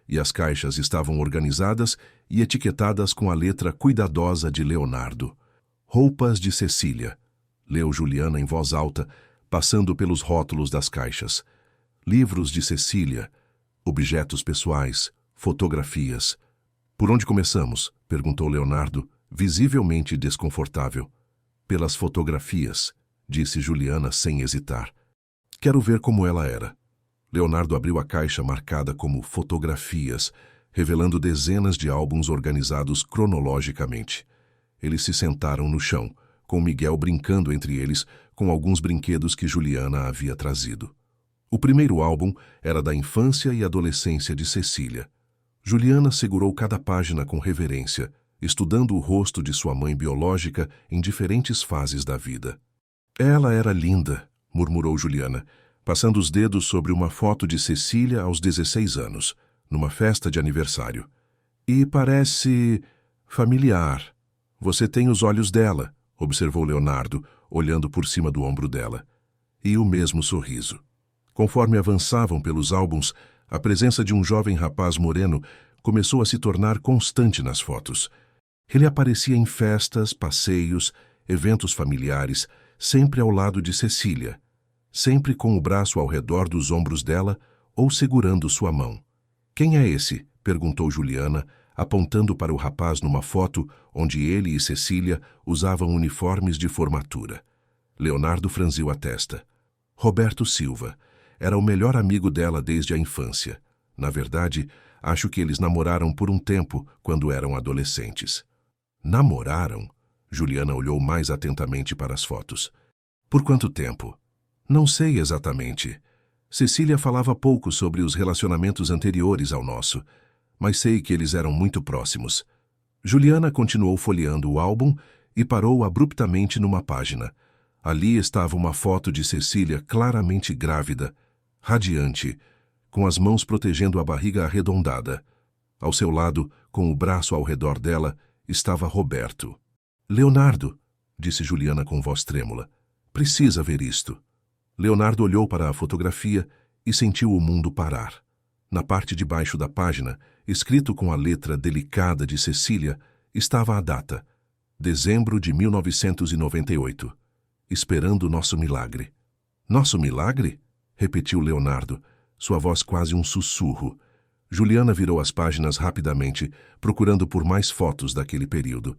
e as caixas estavam organizadas e etiquetadas com a letra cuidadosa de Leonardo. Roupas de Cecília, leu Juliana em voz alta, passando pelos rótulos das caixas. Livros de Cecília, objetos pessoais, fotografias. Por onde começamos? Perguntou Leonardo, visivelmente desconfortável. Pelas fotografias, disse Juliana sem hesitar. Quero ver como ela era. Leonardo abriu a caixa marcada como fotografias, revelando dezenas de álbuns organizados cronologicamente. Eles se sentaram no chão, com Miguel brincando entre eles com alguns brinquedos que Juliana havia trazido. O primeiro álbum era da infância e adolescência de Cecília. Juliana segurou cada página com reverência, estudando o rosto de sua mãe biológica em diferentes fases da vida. Ela era linda, murmurou Juliana, passando os dedos sobre uma foto de Cecília aos 16 anos, numa festa de aniversário. E parece familiar. Você tem os olhos dela, observou Leonardo, olhando por cima do ombro dela. E o mesmo sorriso. Conforme avançavam pelos álbuns, a presença de um jovem rapaz moreno começou a se tornar constante nas fotos. Ele aparecia em festas, passeios, eventos familiares, sempre ao lado de Cecília, sempre com o braço ao redor dos ombros dela ou segurando sua mão. Quem é esse? Perguntou Juliana, apontando para o rapaz numa foto onde ele e Cecília usavam uniformes de formatura. Leonardo franziu a testa. Roberto Silva. Era o melhor amigo dela desde a infância. Na verdade, acho que eles namoraram por um tempo quando eram adolescentes. Namoraram? Juliana olhou mais atentamente para as fotos. Por quanto tempo? Não sei exatamente. Cecília falava pouco sobre os relacionamentos anteriores ao nosso, mas sei que eles eram muito próximos. Juliana continuou folheando o álbum e parou abruptamente numa página. Ali estava uma foto de Cecília claramente grávida, radiante, com as mãos protegendo a barriga arredondada. Ao seu lado, com o braço ao redor dela, estava Roberto. Leonardo, disse Juliana com voz trêmula, precisa ver isto. Leonardo olhou para a fotografia e sentiu o mundo parar. Na parte de baixo da página, escrito com a letra delicada de Cecília, estava a data, dezembro de 1998. Esperando nosso milagre. Nosso milagre? Repetiu Leonardo, sua voz quase um sussurro. Juliana virou as páginas rapidamente, procurando por mais fotos daquele período.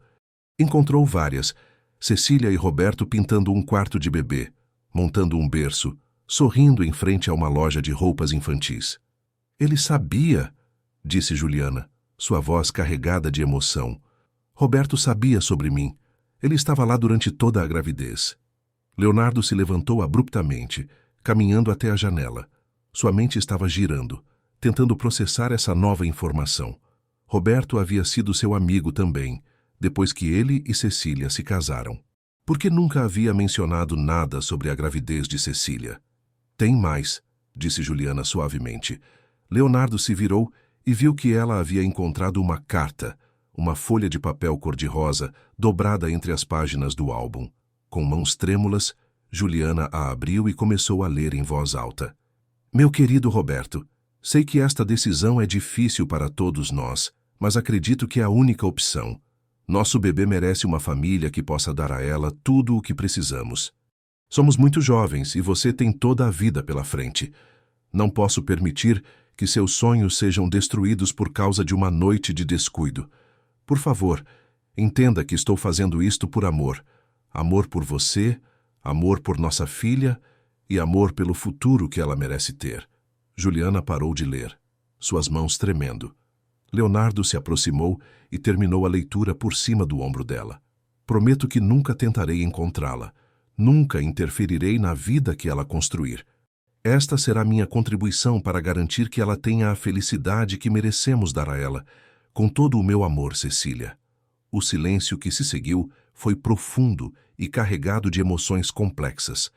Encontrou várias, Cecília e Roberto pintando um quarto de bebê, montando um berço, sorrindo em frente a uma loja de roupas infantis. Ele sabia, disse Juliana, sua voz carregada de emoção. Roberto sabia sobre mim. Ele estava lá durante toda a gravidez. Leonardo se levantou abruptamente, caminhando até a janela. Sua mente estava girando, tentando processar essa nova informação. Roberto havia sido seu amigo também, depois que ele e Cecília se casaram. Por que nunca havia mencionado nada sobre a gravidez de Cecília? Tem mais, disse Juliana suavemente. Leonardo se virou e viu que ela havia encontrado uma carta, uma folha de papel cor-de-rosa dobrada entre as páginas do álbum. Com mãos trêmulas, Juliana a abriu e começou a ler em voz alta. Meu querido Roberto, sei que esta decisão é difícil para todos nós, mas acredito que é a única opção. Nosso bebê merece uma família que possa dar a ela tudo o que precisamos. Somos muito jovens e você tem toda a vida pela frente. Não posso permitir que seus sonhos sejam destruídos por causa de uma noite de descuido. Por favor, entenda que estou fazendo isto por amor. Amor por você, amor por nossa filha e amor pelo futuro que ela merece ter. Juliana parou de ler, suas mãos tremendo. Leonardo se aproximou e terminou a leitura por cima do ombro dela. Prometo que nunca tentarei encontrá-la. Nunca interferirei na vida que ela construir. Esta será minha contribuição para garantir que ela tenha a felicidade que merecemos dar a ela. Com todo o meu amor, Cecília. O silêncio que se seguiu foi profundo e carregado de emoções complexas.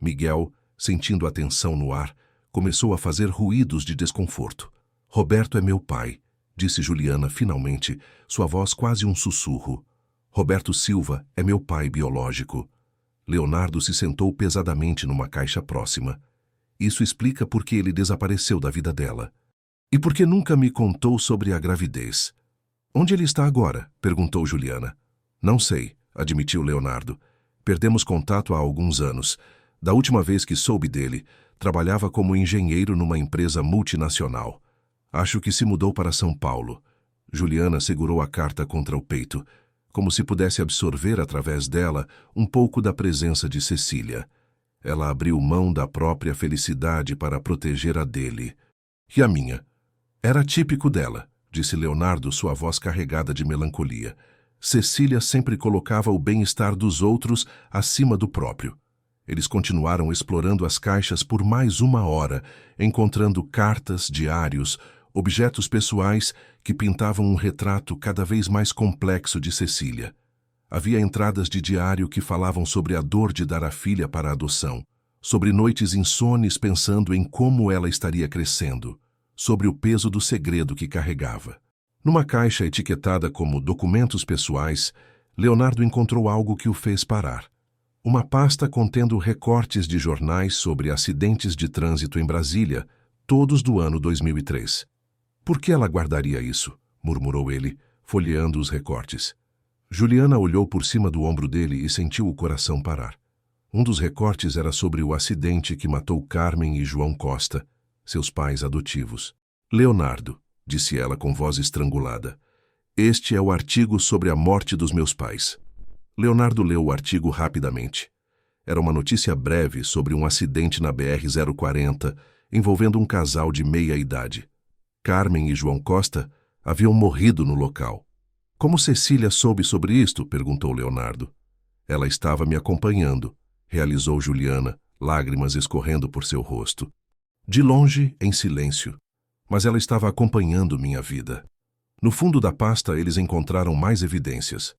Miguel, sentindo a tensão no ar, começou a fazer ruídos de desconforto. Roberto é meu pai, disse Juliana finalmente, sua voz quase um sussurro. Roberto Silva é meu pai biológico. Leonardo se sentou pesadamente numa caixa próxima. Isso explica por que ele desapareceu da vida dela. E por que nunca me contou sobre a gravidez? Onde ele está agora? Perguntou Juliana. Não sei, admitiu Leonardo. Perdemos contato há alguns anos. Da última vez que soube dele, trabalhava como engenheiro numa empresa multinacional. Acho que se mudou para São Paulo. Juliana segurou a carta contra o peito, como se pudesse absorver através dela um pouco da presença de Cecília. Ela abriu mão da própria felicidade para proteger a dele. E a minha? Era típico dela, disse Leonardo, sua voz carregada de melancolia. Cecília sempre colocava o bem-estar dos outros acima do próprio. Eles continuaram explorando as caixas por mais 1 hora, encontrando cartas, diários, objetos pessoais que pintavam um retrato cada vez mais complexo de Cecília. Havia entradas de diário que falavam sobre a dor de dar a filha para a adoção, sobre noites insones pensando em como ela estaria crescendo, sobre o peso do segredo que carregava. Numa caixa etiquetada como documentos pessoais, Leonardo encontrou algo que o fez parar. Uma pasta contendo recortes de jornais sobre acidentes de trânsito em Brasília, todos do ano 2003. Por que ela guardaria isso? Murmurou ele, folheando os recortes. Juliana olhou por cima do ombro dele e sentiu o coração parar. Um dos recortes era sobre o acidente que matou Carmen e João Costa, seus pais adotivos. Leonardo, disse ela com voz estrangulada, este é o artigo sobre a morte dos meus pais. Leonardo leu o artigo rapidamente. Era uma notícia breve sobre um acidente na BR-040 envolvendo um casal de meia-idade. Carmen e João Costa haviam morrido no local. Como Cecília soube sobre isto? Perguntou Leonardo. Ela estava me acompanhando, realizou Juliana, lágrimas escorrendo por seu rosto. De longe, em silêncio. Mas ela estava acompanhando minha vida. No fundo da pasta eles encontraram mais evidências.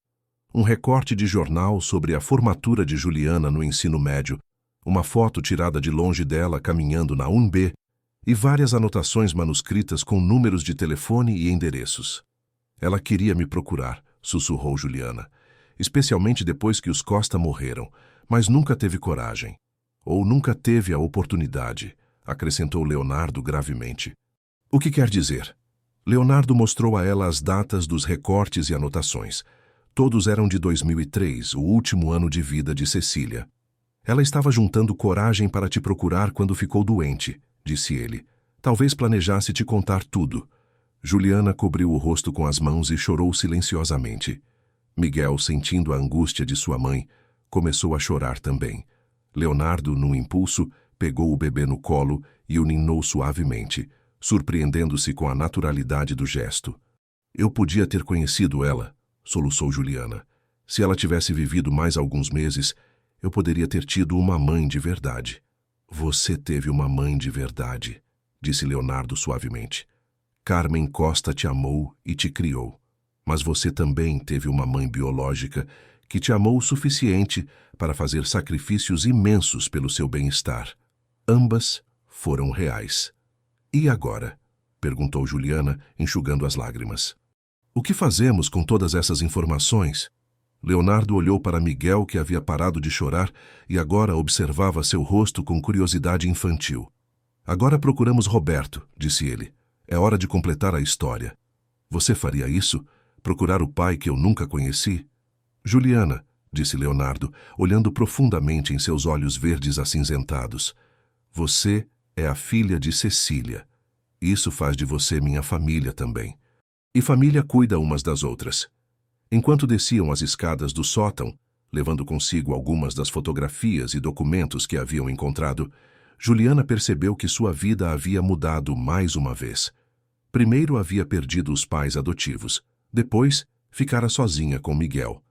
Um recorte de jornal sobre a formatura de Juliana no ensino médio, uma foto tirada de longe dela caminhando na UNB e várias anotações manuscritas com números de telefone e endereços. Ela queria me procurar, sussurrou Juliana, especialmente depois que os Costa morreram, mas nunca teve coragem. Ou nunca teve a oportunidade, acrescentou Leonardo gravemente. O que quer dizer? Leonardo mostrou a ela as datas dos recortes e anotações. Todos eram de 2003, o último ano de vida de Cecília. Ela estava juntando coragem para te procurar quando ficou doente, disse ele. Talvez planejasse te contar tudo. Juliana cobriu o rosto com as mãos e chorou silenciosamente. Miguel, sentindo a angústia de sua mãe, começou a chorar também. Leonardo, num impulso, pegou o bebê no colo e o ninou suavemente, surpreendendo-se com a naturalidade do gesto. Eu podia ter conhecido ela, soluçou Juliana. Se ela tivesse vivido mais alguns meses, eu poderia ter tido uma mãe de verdade. Você teve uma mãe de verdade, disse Leonardo suavemente. Carmen Costa te amou e te criou, mas você também teve uma mãe biológica que te amou o suficiente para fazer sacrifícios imensos pelo seu bem-estar. Ambas foram reais. E agora? Perguntou Juliana, enxugando as lágrimas. O que fazemos com todas essas informações? Leonardo olhou para Miguel, que havia parado de chorar e agora observava seu rosto com curiosidade infantil. Agora procuramos Roberto, disse ele. É hora de completar a história. Você faria isso? Procurar o pai que eu nunca conheci? Juliana, disse Leonardo, olhando profundamente em seus olhos verdes acinzentados. Você é a filha de Cecília. Isso faz de você minha família também. E família cuida umas das outras. Enquanto desciam as escadas do sótão, levando consigo algumas das fotografias e documentos que haviam encontrado, Juliana percebeu que sua vida havia mudado mais uma vez. Primeiro havia perdido os pais adotivos. Depois, ficara sozinha com Miguel.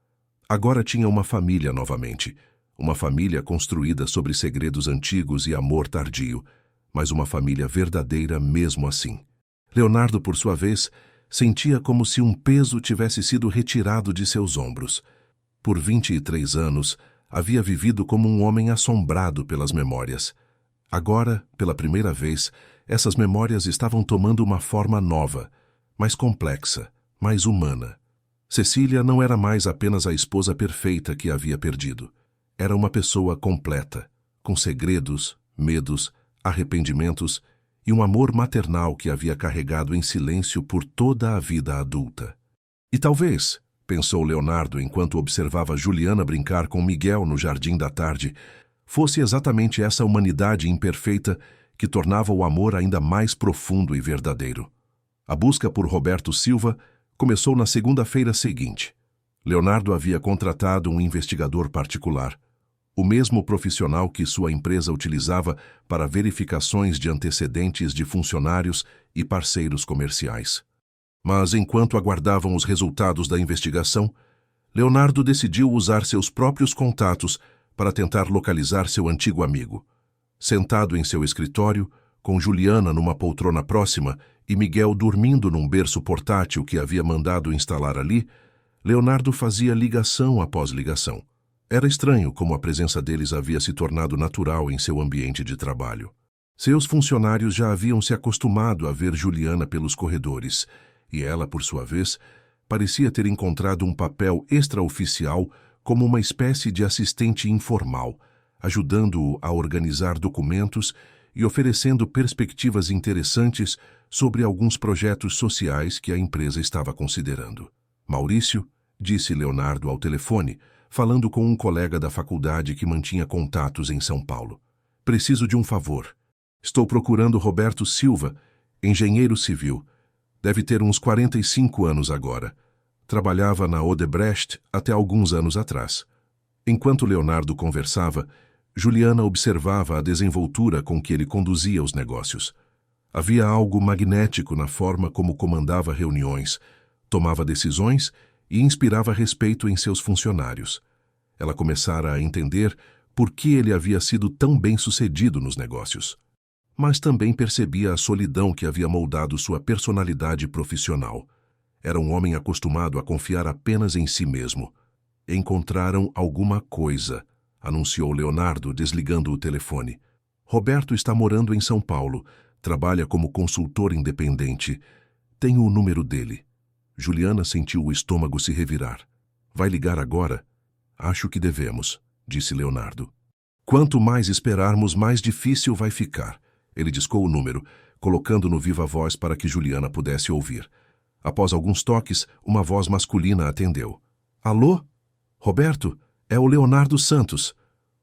Agora tinha uma família novamente. Uma família construída sobre segredos antigos e amor tardio, mas uma família verdadeira mesmo assim. Leonardo, por sua vez, sentia como se um peso tivesse sido retirado de seus ombros. Por 23 anos, havia vivido como um homem assombrado pelas memórias. Agora, pela primeira vez, essas memórias estavam tomando uma forma nova, mais complexa, mais humana. Cecília não era mais apenas a esposa perfeita que havia perdido. Era uma pessoa completa, com segredos, medos, arrependimentos e um amor maternal que havia carregado em silêncio por toda a vida adulta. E talvez, pensou Leonardo enquanto observava Juliana brincar com Miguel no jardim da tarde, fosse exatamente essa humanidade imperfeita que tornava o amor ainda mais profundo e verdadeiro. A busca por Roberto Silva começou na segunda-feira seguinte. Leonardo havia contratado um investigador particular, o mesmo profissional que sua empresa utilizava para verificações de antecedentes de funcionários e parceiros comerciais. Mas enquanto aguardavam os resultados da investigação, Leonardo decidiu usar seus próprios contatos para tentar localizar seu antigo amigo. Sentado em seu escritório, com Juliana numa poltrona próxima e Miguel dormindo num berço portátil que havia mandado instalar ali, Leonardo fazia ligação após ligação. Era estranho como a presença deles havia se tornado natural em seu ambiente de trabalho. Seus funcionários já haviam se acostumado a ver Juliana pelos corredores, e ela, por sua vez, parecia ter encontrado um papel extraoficial como uma espécie de assistente informal, ajudando-o a organizar documentos e oferecendo perspectivas interessantes sobre alguns projetos sociais que a empresa estava considerando. Maurício, disse Leonardo ao telefone, falando com um colega da faculdade que mantinha contatos em São Paulo. Preciso de um favor. Estou procurando Roberto Silva, engenheiro civil. Deve ter uns 45 anos agora. Trabalhava na Odebrecht até alguns anos atrás. Enquanto Leonardo conversava, Juliana observava a desenvoltura com que ele conduzia os negócios. Havia algo magnético na forma como comandava reuniões, tomava decisões e inspirava respeito em seus funcionários. Ela começara a entender por que ele havia sido tão bem-sucedido nos negócios. Mas também percebia a solidão que havia moldado sua personalidade profissional. Era um homem acostumado a confiar apenas em si mesmo. Encontraram alguma coisa, anunciou Leonardo, desligando o telefone. Roberto está morando em São Paulo. Trabalha como consultor independente. Tenho o número dele. Juliana sentiu o estômago se revirar. Vai ligar agora? Acho que devemos, disse Leonardo. Quanto mais esperarmos, mais difícil vai ficar. Ele discou o número, colocando no viva-voz para que Juliana pudesse ouvir. Após alguns toques, uma voz masculina atendeu. Alô? Roberto, é o Leonardo Santos.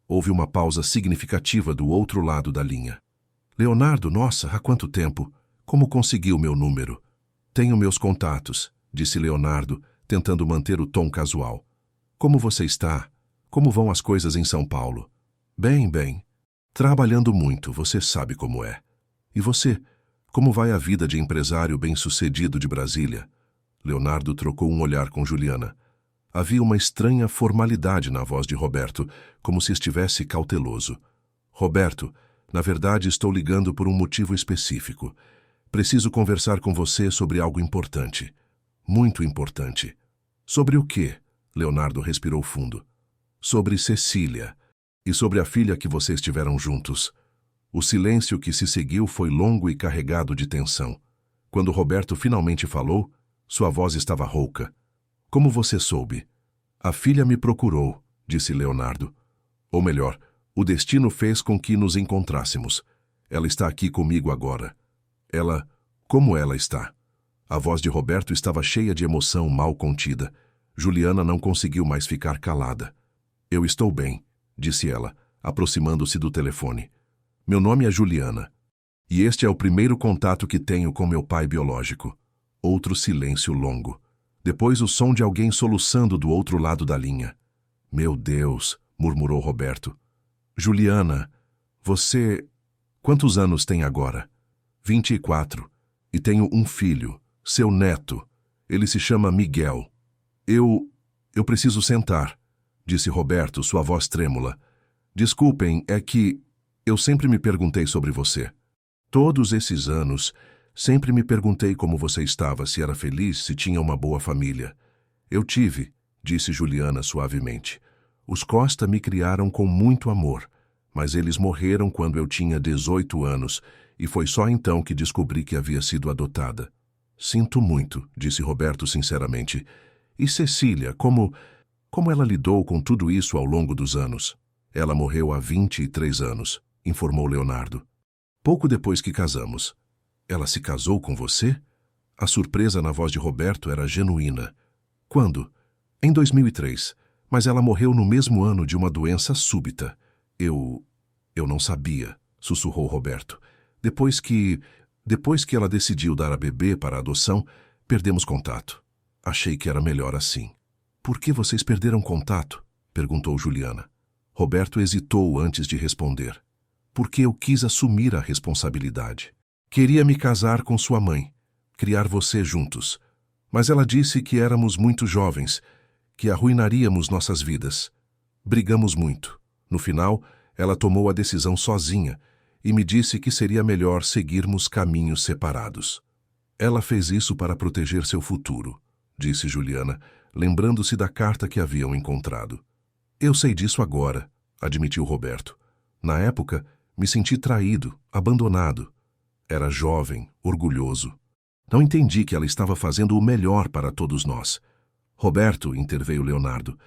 Houve uma pausa significativa do outro lado da linha. Leonardo, nossa, há quanto tempo? Como conseguiu meu número? Tenho meus contatos, disse Leonardo, tentando manter o tom casual. Como você está? Como vão as coisas em São Paulo? Bem, bem. Trabalhando muito, você sabe como é. E você? Como vai a vida de empresário bem-sucedido de Brasília? Leonardo trocou um olhar com Juliana. Havia uma estranha formalidade na voz de Roberto, como se estivesse cauteloso. Roberto, na verdade estou ligando por um motivo específico. Preciso conversar com você sobre algo importante. Muito importante. Sobre o quê? Leonardo respirou fundo. Sobre Cecília. E sobre a filha que vocês tiveram juntos. O silêncio que se seguiu foi longo e carregado de tensão. Quando Roberto finalmente falou, sua voz estava rouca. Como você soube? A filha me procurou, disse Leonardo. Ou melhor, o destino fez com que nos encontrássemos. Ela está aqui comigo agora. Ela... Como ela está? A voz de Roberto estava cheia de emoção mal contida. Juliana não conseguiu mais ficar calada. Eu estou bem, disse ela, aproximando-se do telefone. Meu nome é Juliana. E este é o primeiro contato que tenho com meu pai biológico. Outro silêncio longo. Depois o som de alguém soluçando do outro lado da linha. Meu Deus, murmurou Roberto. Juliana, você... Quantos anos tem agora? 24. E tenho um filho, seu neto. Ele se chama Miguel. Eu preciso sentar, disse Roberto, sua voz trêmula. Desculpem, é que eu sempre me perguntei sobre você. Todos esses anos, sempre me perguntei como você estava, se era feliz, se tinha uma boa família. Eu tive, disse Juliana suavemente. Os Costa me criaram com muito amor, mas eles morreram quando eu tinha 18 anos e foi só então que descobri que havia sido adotada. Sinto muito, disse Roberto sinceramente. E Cecília, como ela lidou com tudo isso ao longo dos anos? Ela morreu há 23 anos, informou Leonardo. Pouco depois que casamos. Ela se casou com você? A surpresa na voz de Roberto era genuína. Quando? Em 2003. Mas ela morreu no mesmo ano de uma doença súbita. Eu não sabia, sussurrou Roberto. Depois que ela decidiu dar a bebê para a adoção, perdemos contato. Achei que era melhor assim. Por que vocês perderam contato? Perguntou Juliana. Roberto hesitou antes de responder. Porque eu quis assumir a responsabilidade. Queria me casar com sua mãe, criar você juntos. Mas ela disse que éramos muito jovens, que arruinaríamos nossas vidas. Brigamos muito. No final, ela tomou a decisão sozinha e me disse que seria melhor seguirmos caminhos separados. Ela fez isso para proteger seu futuro, disse Juliana, lembrando-se da carta que haviam encontrado. Eu sei disso agora, admitiu Roberto. Na época, me senti traído, abandonado. Era jovem, orgulhoso. Não entendi que ela estava fazendo o melhor para todos nós. Roberto, interveio Leonardo,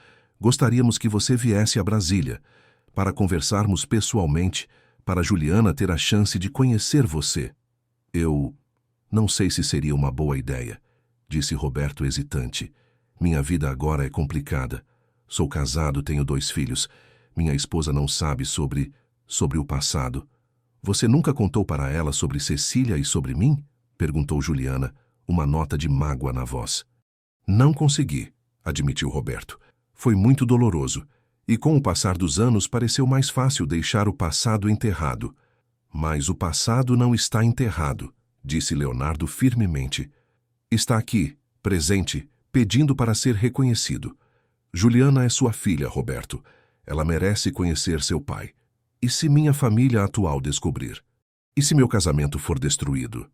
gostaríamos que você viesse a Brasília, para conversarmos pessoalmente, para Juliana ter a chance de conhecer você. Eu não sei se seria uma boa ideia, disse Roberto hesitante. Minha vida agora é complicada. Sou casado, tenho 2 filhos. Minha esposa não sabe sobre o passado. Você nunca contou para ela sobre Cecília e sobre mim? Perguntou Juliana, uma nota de mágoa na voz. Não consegui, admitiu Roberto. Foi muito doloroso, e com o passar dos anos pareceu mais fácil deixar o passado enterrado. Mas o passado não está enterrado, disse Leonardo firmemente. Está aqui, presente, pedindo para ser reconhecido. Juliana é sua filha, Roberto. Ela merece conhecer seu pai. E se minha família atual descobrir? E se meu casamento for destruído?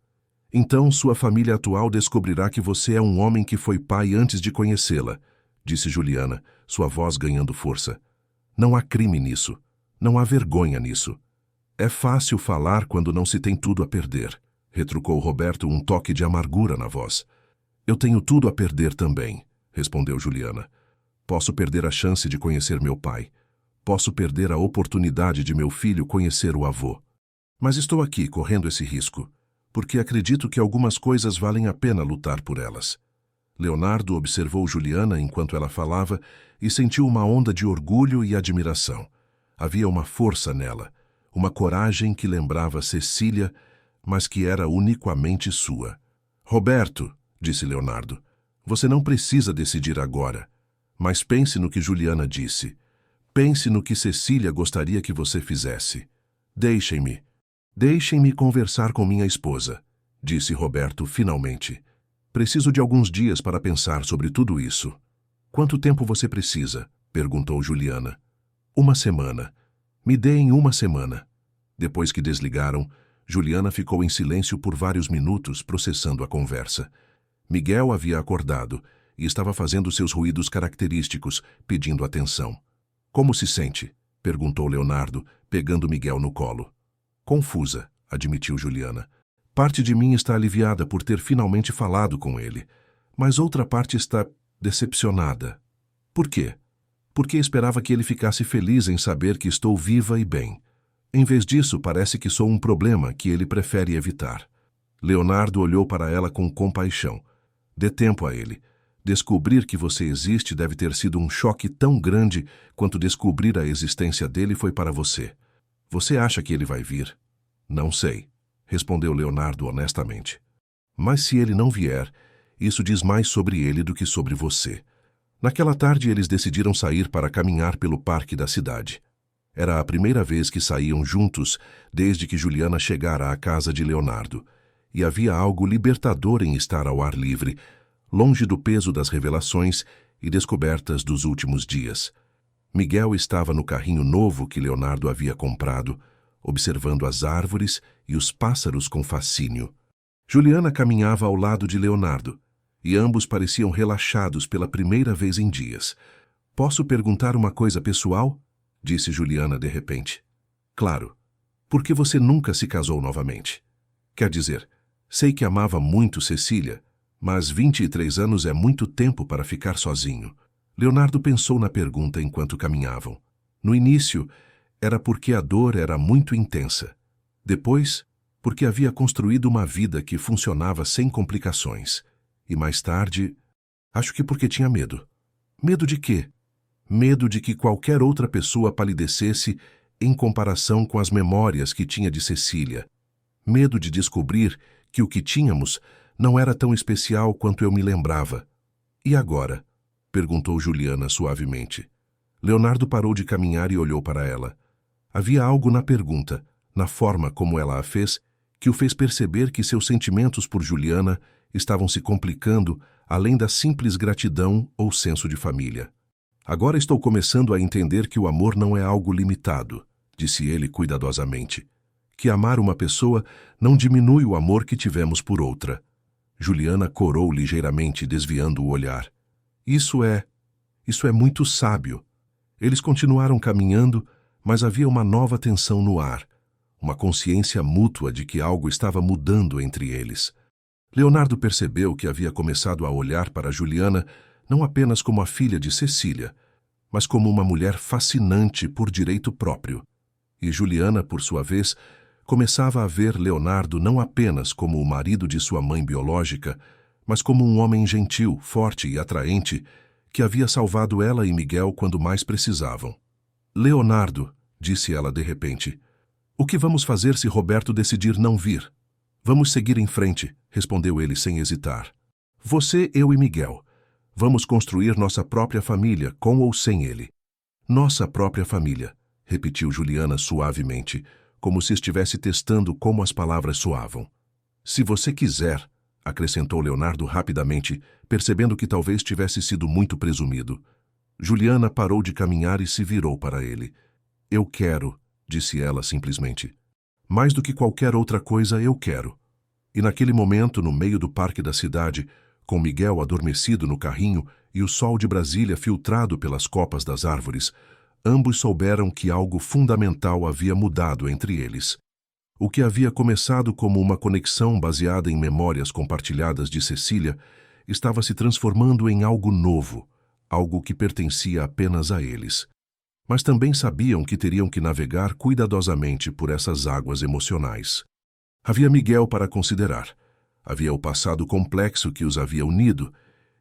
Então sua família atual descobrirá que você é um homem que foi pai antes de conhecê-la, disse Juliana, sua voz ganhando força. Não há crime nisso. Não há vergonha nisso. É fácil falar quando não se tem tudo a perder, retrucou Roberto, um toque de amargura na voz. Eu tenho tudo a perder também, respondeu Juliana. Posso perder a chance de conhecer meu pai. Posso perder a oportunidade de meu filho conhecer o avô. Mas estou aqui correndo esse risco, porque acredito que algumas coisas valem a pena lutar por elas. Leonardo observou Juliana enquanto ela falava e sentiu uma onda de orgulho e admiração. Havia uma força nela, uma coragem que lembrava Cecília, mas que era unicamente sua. Roberto, disse Leonardo, você não precisa decidir agora, mas pense no que Juliana disse. Pense no que Cecília gostaria que você fizesse. Deixem-me conversar com minha esposa, disse Roberto finalmente. Preciso de alguns dias para pensar sobre tudo isso. Quanto tempo você precisa? Perguntou Juliana. 1 semana. Me deem 1 semana. Depois que desligaram, Juliana ficou em silêncio por vários minutos processando a conversa. Miguel havia acordado e estava fazendo seus ruídos característicos, pedindo atenção. Como se sente? Perguntou Leonardo, pegando Miguel no colo. Confusa, admitiu Juliana. Parte de mim está aliviada por ter finalmente falado com ele, mas outra parte está decepcionada. Por quê? Porque esperava que ele ficasse feliz em saber que estou viva e bem. Em vez disso, parece que sou um problema que ele prefere evitar. Leonardo olhou para ela com compaixão. Dê tempo a ele. Descobrir que você existe deve ter sido um choque tão grande quanto descobrir a existência dele foi para você. Você acha que ele vai vir? Não sei, respondeu Leonardo honestamente. Mas se ele não vier, isso diz mais sobre ele do que sobre você. Naquela tarde eles decidiram sair para caminhar pelo parque da cidade. Era a primeira vez que saíam juntos desde que Juliana chegara à casa de Leonardo, e havia algo libertador em estar ao ar livre, longe do peso das revelações e descobertas dos últimos dias. Miguel estava no carrinho novo que Leonardo havia comprado, observando as árvores e os pássaros com fascínio. Juliana caminhava ao lado de Leonardo, e ambos pareciam relaxados pela primeira vez em dias. Posso perguntar uma coisa pessoal? Disse Juliana de repente. Claro. Por que você nunca se casou novamente? Quer dizer, sei que amava muito Cecília, mas 23 anos é muito tempo para ficar sozinho. Leonardo pensou na pergunta enquanto caminhavam. No início, era porque a dor era muito intensa. Depois, porque havia construído uma vida que funcionava sem complicações. E mais tarde, acho que porque tinha medo. Medo de quê? Medo de que qualquer outra pessoa palidecesse em comparação com as memórias que tinha de Cecília. Medo de descobrir que o que tínhamos não era tão especial quanto eu me lembrava. E agora? Perguntou Juliana suavemente. Leonardo parou de caminhar e olhou para ela. Havia algo na pergunta, na forma como ela a fez, que o fez perceber que seus sentimentos por Juliana estavam se complicando além da simples gratidão ou senso de família. Agora estou começando a entender que o amor não é algo limitado, disse ele cuidadosamente. Que amar uma pessoa não diminui o amor que tivemos por outra. Juliana corou ligeiramente, desviando o olhar. Isso é muito sábio. Eles continuaram caminhando, mas havia uma nova tensão no ar, uma consciência mútua de que algo estava mudando entre eles. Leonardo percebeu que havia começado a olhar para Juliana não apenas como a filha de Cecília, mas como uma mulher fascinante por direito próprio. E Juliana, por sua vez, começava a ver Leonardo não apenas como o marido de sua mãe biológica, mas como um homem gentil, forte e atraente, que havia salvado ela e Miguel quando mais precisavam. Leonardo, disse ela de repente, o que vamos fazer se Roberto decidir não vir? Vamos seguir em frente, respondeu ele sem hesitar. Você, eu e Miguel. Vamos construir nossa própria família, com ou sem ele. Nossa própria família, repetiu Juliana suavemente, como se estivesse testando como as palavras soavam. Se você quiser, acrescentou Leonardo rapidamente, percebendo que talvez tivesse sido muito presumido. Juliana parou de caminhar e se virou para ele. Eu quero, disse ela simplesmente. Mais do que qualquer outra coisa, eu quero. E naquele momento, no meio do parque da cidade, com Miguel adormecido no carrinho e o sol de Brasília filtrado pelas copas das árvores, ambos souberam que algo fundamental havia mudado entre eles. O que havia começado como uma conexão baseada em memórias compartilhadas de Cecília estava se transformando em algo novo, algo que pertencia apenas a eles. Mas também sabiam que teriam que navegar cuidadosamente por essas águas emocionais. Havia Miguel para considerar. Havia o passado complexo que os havia unido,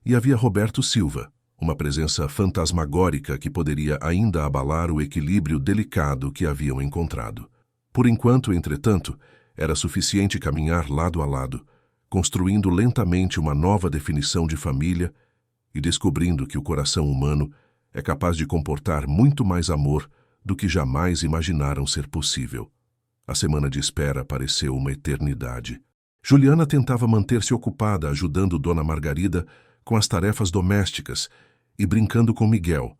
e havia Roberto Silva, uma presença fantasmagórica que poderia ainda abalar o equilíbrio delicado que haviam encontrado. Por enquanto, entretanto, era suficiente caminhar lado a lado, construindo lentamente uma nova definição de família e descobrindo que o coração humano é capaz de comportar muito mais amor do que jamais imaginaram ser possível. A semana de espera pareceu uma eternidade. Juliana tentava manter-se ocupada ajudando Dona Margarida com as tarefas domésticas e brincando com Miguel,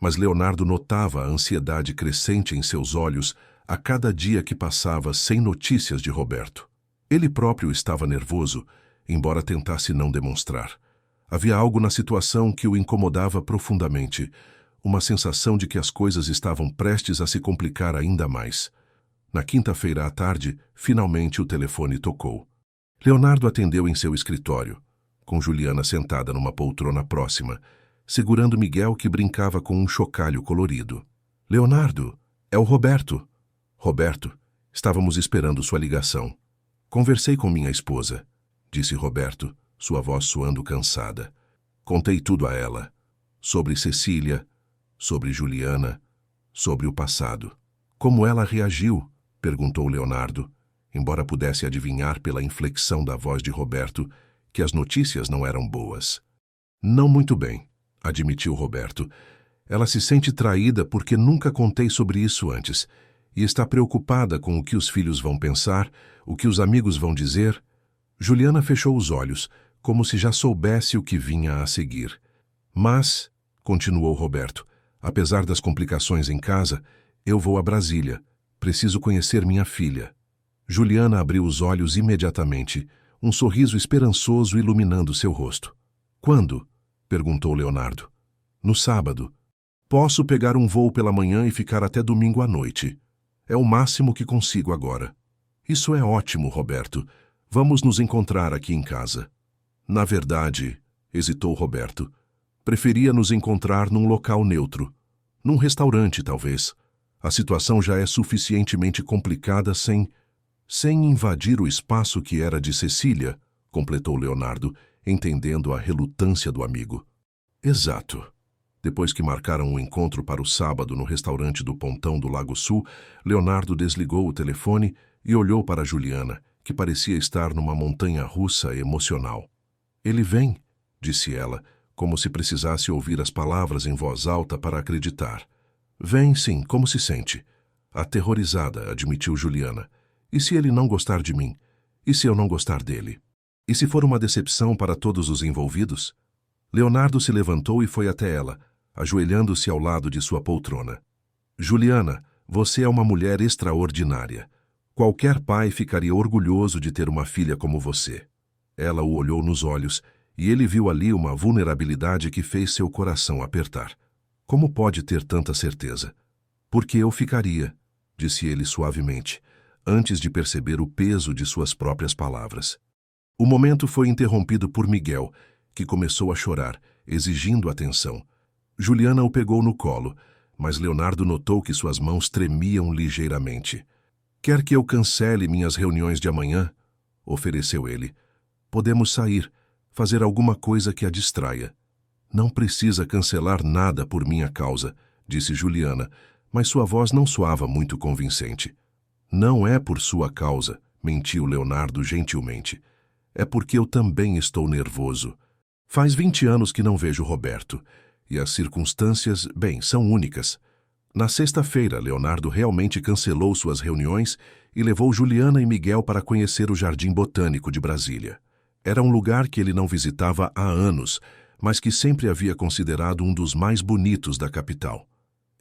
mas Leonardo notava a ansiedade crescente em seus olhos a cada dia que passava sem notícias de Roberto. Ele próprio estava nervoso, embora tentasse não demonstrar. Havia algo na situação que o incomodava profundamente, uma sensação de que as coisas estavam prestes a se complicar ainda mais. Na quinta-feira à tarde, finalmente o telefone tocou. Leonardo atendeu em seu escritório, com Juliana sentada numa poltrona próxima, segurando Miguel que brincava com um chocalho colorido. Leonardo, é o Roberto. Roberto, estávamos esperando sua ligação. Conversei com minha esposa, disse Roberto, sua voz soando cansada. Contei tudo a ela. Sobre Cecília, sobre Juliana, sobre o passado. Como ela reagiu? Perguntou Leonardo, embora pudesse adivinhar pela inflexão da voz de Roberto que as notícias não eram boas. Não muito bem, admitiu Roberto. Ela se sente traída porque nunca contei sobre isso antes e está preocupada com o que os filhos vão pensar, o que os amigos vão dizer. Juliana fechou os olhos, como se já soubesse o que vinha a seguir. Mas, continuou Roberto, apesar das complicações em casa, eu vou a Brasília. Preciso conhecer minha filha. Juliana abriu os olhos imediatamente, um sorriso esperançoso iluminando seu rosto. Quando? Perguntou Leonardo. No sábado. Posso pegar um voo pela manhã e ficar até domingo à noite. É o máximo que consigo agora. Isso é ótimo, Roberto. Vamos nos encontrar aqui em casa. Na verdade, hesitou Roberto, preferia nos encontrar num local neutro. Num restaurante, talvez. A situação já é suficientemente complicada sem invadir o espaço que era de Cecília, completou Leonardo, entendendo a relutância do amigo. Exato. Depois que marcaram um encontro para o sábado no restaurante do Pontão do Lago Sul, Leonardo desligou o telefone e olhou para Juliana, que parecia estar numa montanha-russa emocional. Ele vem, disse ela, como se precisasse ouvir as palavras em voz alta para acreditar. Vem, sim, como se sente? Aterrorizada, admitiu Juliana. E se ele não gostar de mim? E se eu não gostar dele? E se for uma decepção para todos os envolvidos? Leonardo se levantou e foi até ela, ajoelhando-se ao lado de sua poltrona. Juliana, você é uma mulher extraordinária. Qualquer pai ficaria orgulhoso de ter uma filha como você. Ela o olhou nos olhos e ele viu ali uma vulnerabilidade que fez seu coração apertar. Como pode ter tanta certeza? Porque eu ficaria, disse ele suavemente, antes de perceber o peso de suas próprias palavras. O momento foi interrompido por Miguel, que começou a chorar, exigindo atenção. Juliana o pegou no colo, mas Leonardo notou que suas mãos tremiam ligeiramente. Quer que eu cancele minhas reuniões de amanhã? Ofereceu ele. Podemos sair, fazer alguma coisa que a distraia. Não precisa cancelar nada por minha causa, disse Juliana, mas sua voz não soava muito convincente. Não é por sua causa, mentiu Leonardo gentilmente. É porque eu também estou nervoso. Faz 20 anos que não vejo Roberto, e as circunstâncias, bem, são únicas. Na sexta-feira, Leonardo realmente cancelou suas reuniões e levou Juliana e Miguel para conhecer o Jardim Botânico de Brasília. Era um lugar que ele não visitava há anos, mas que sempre havia considerado um dos mais bonitos da capital.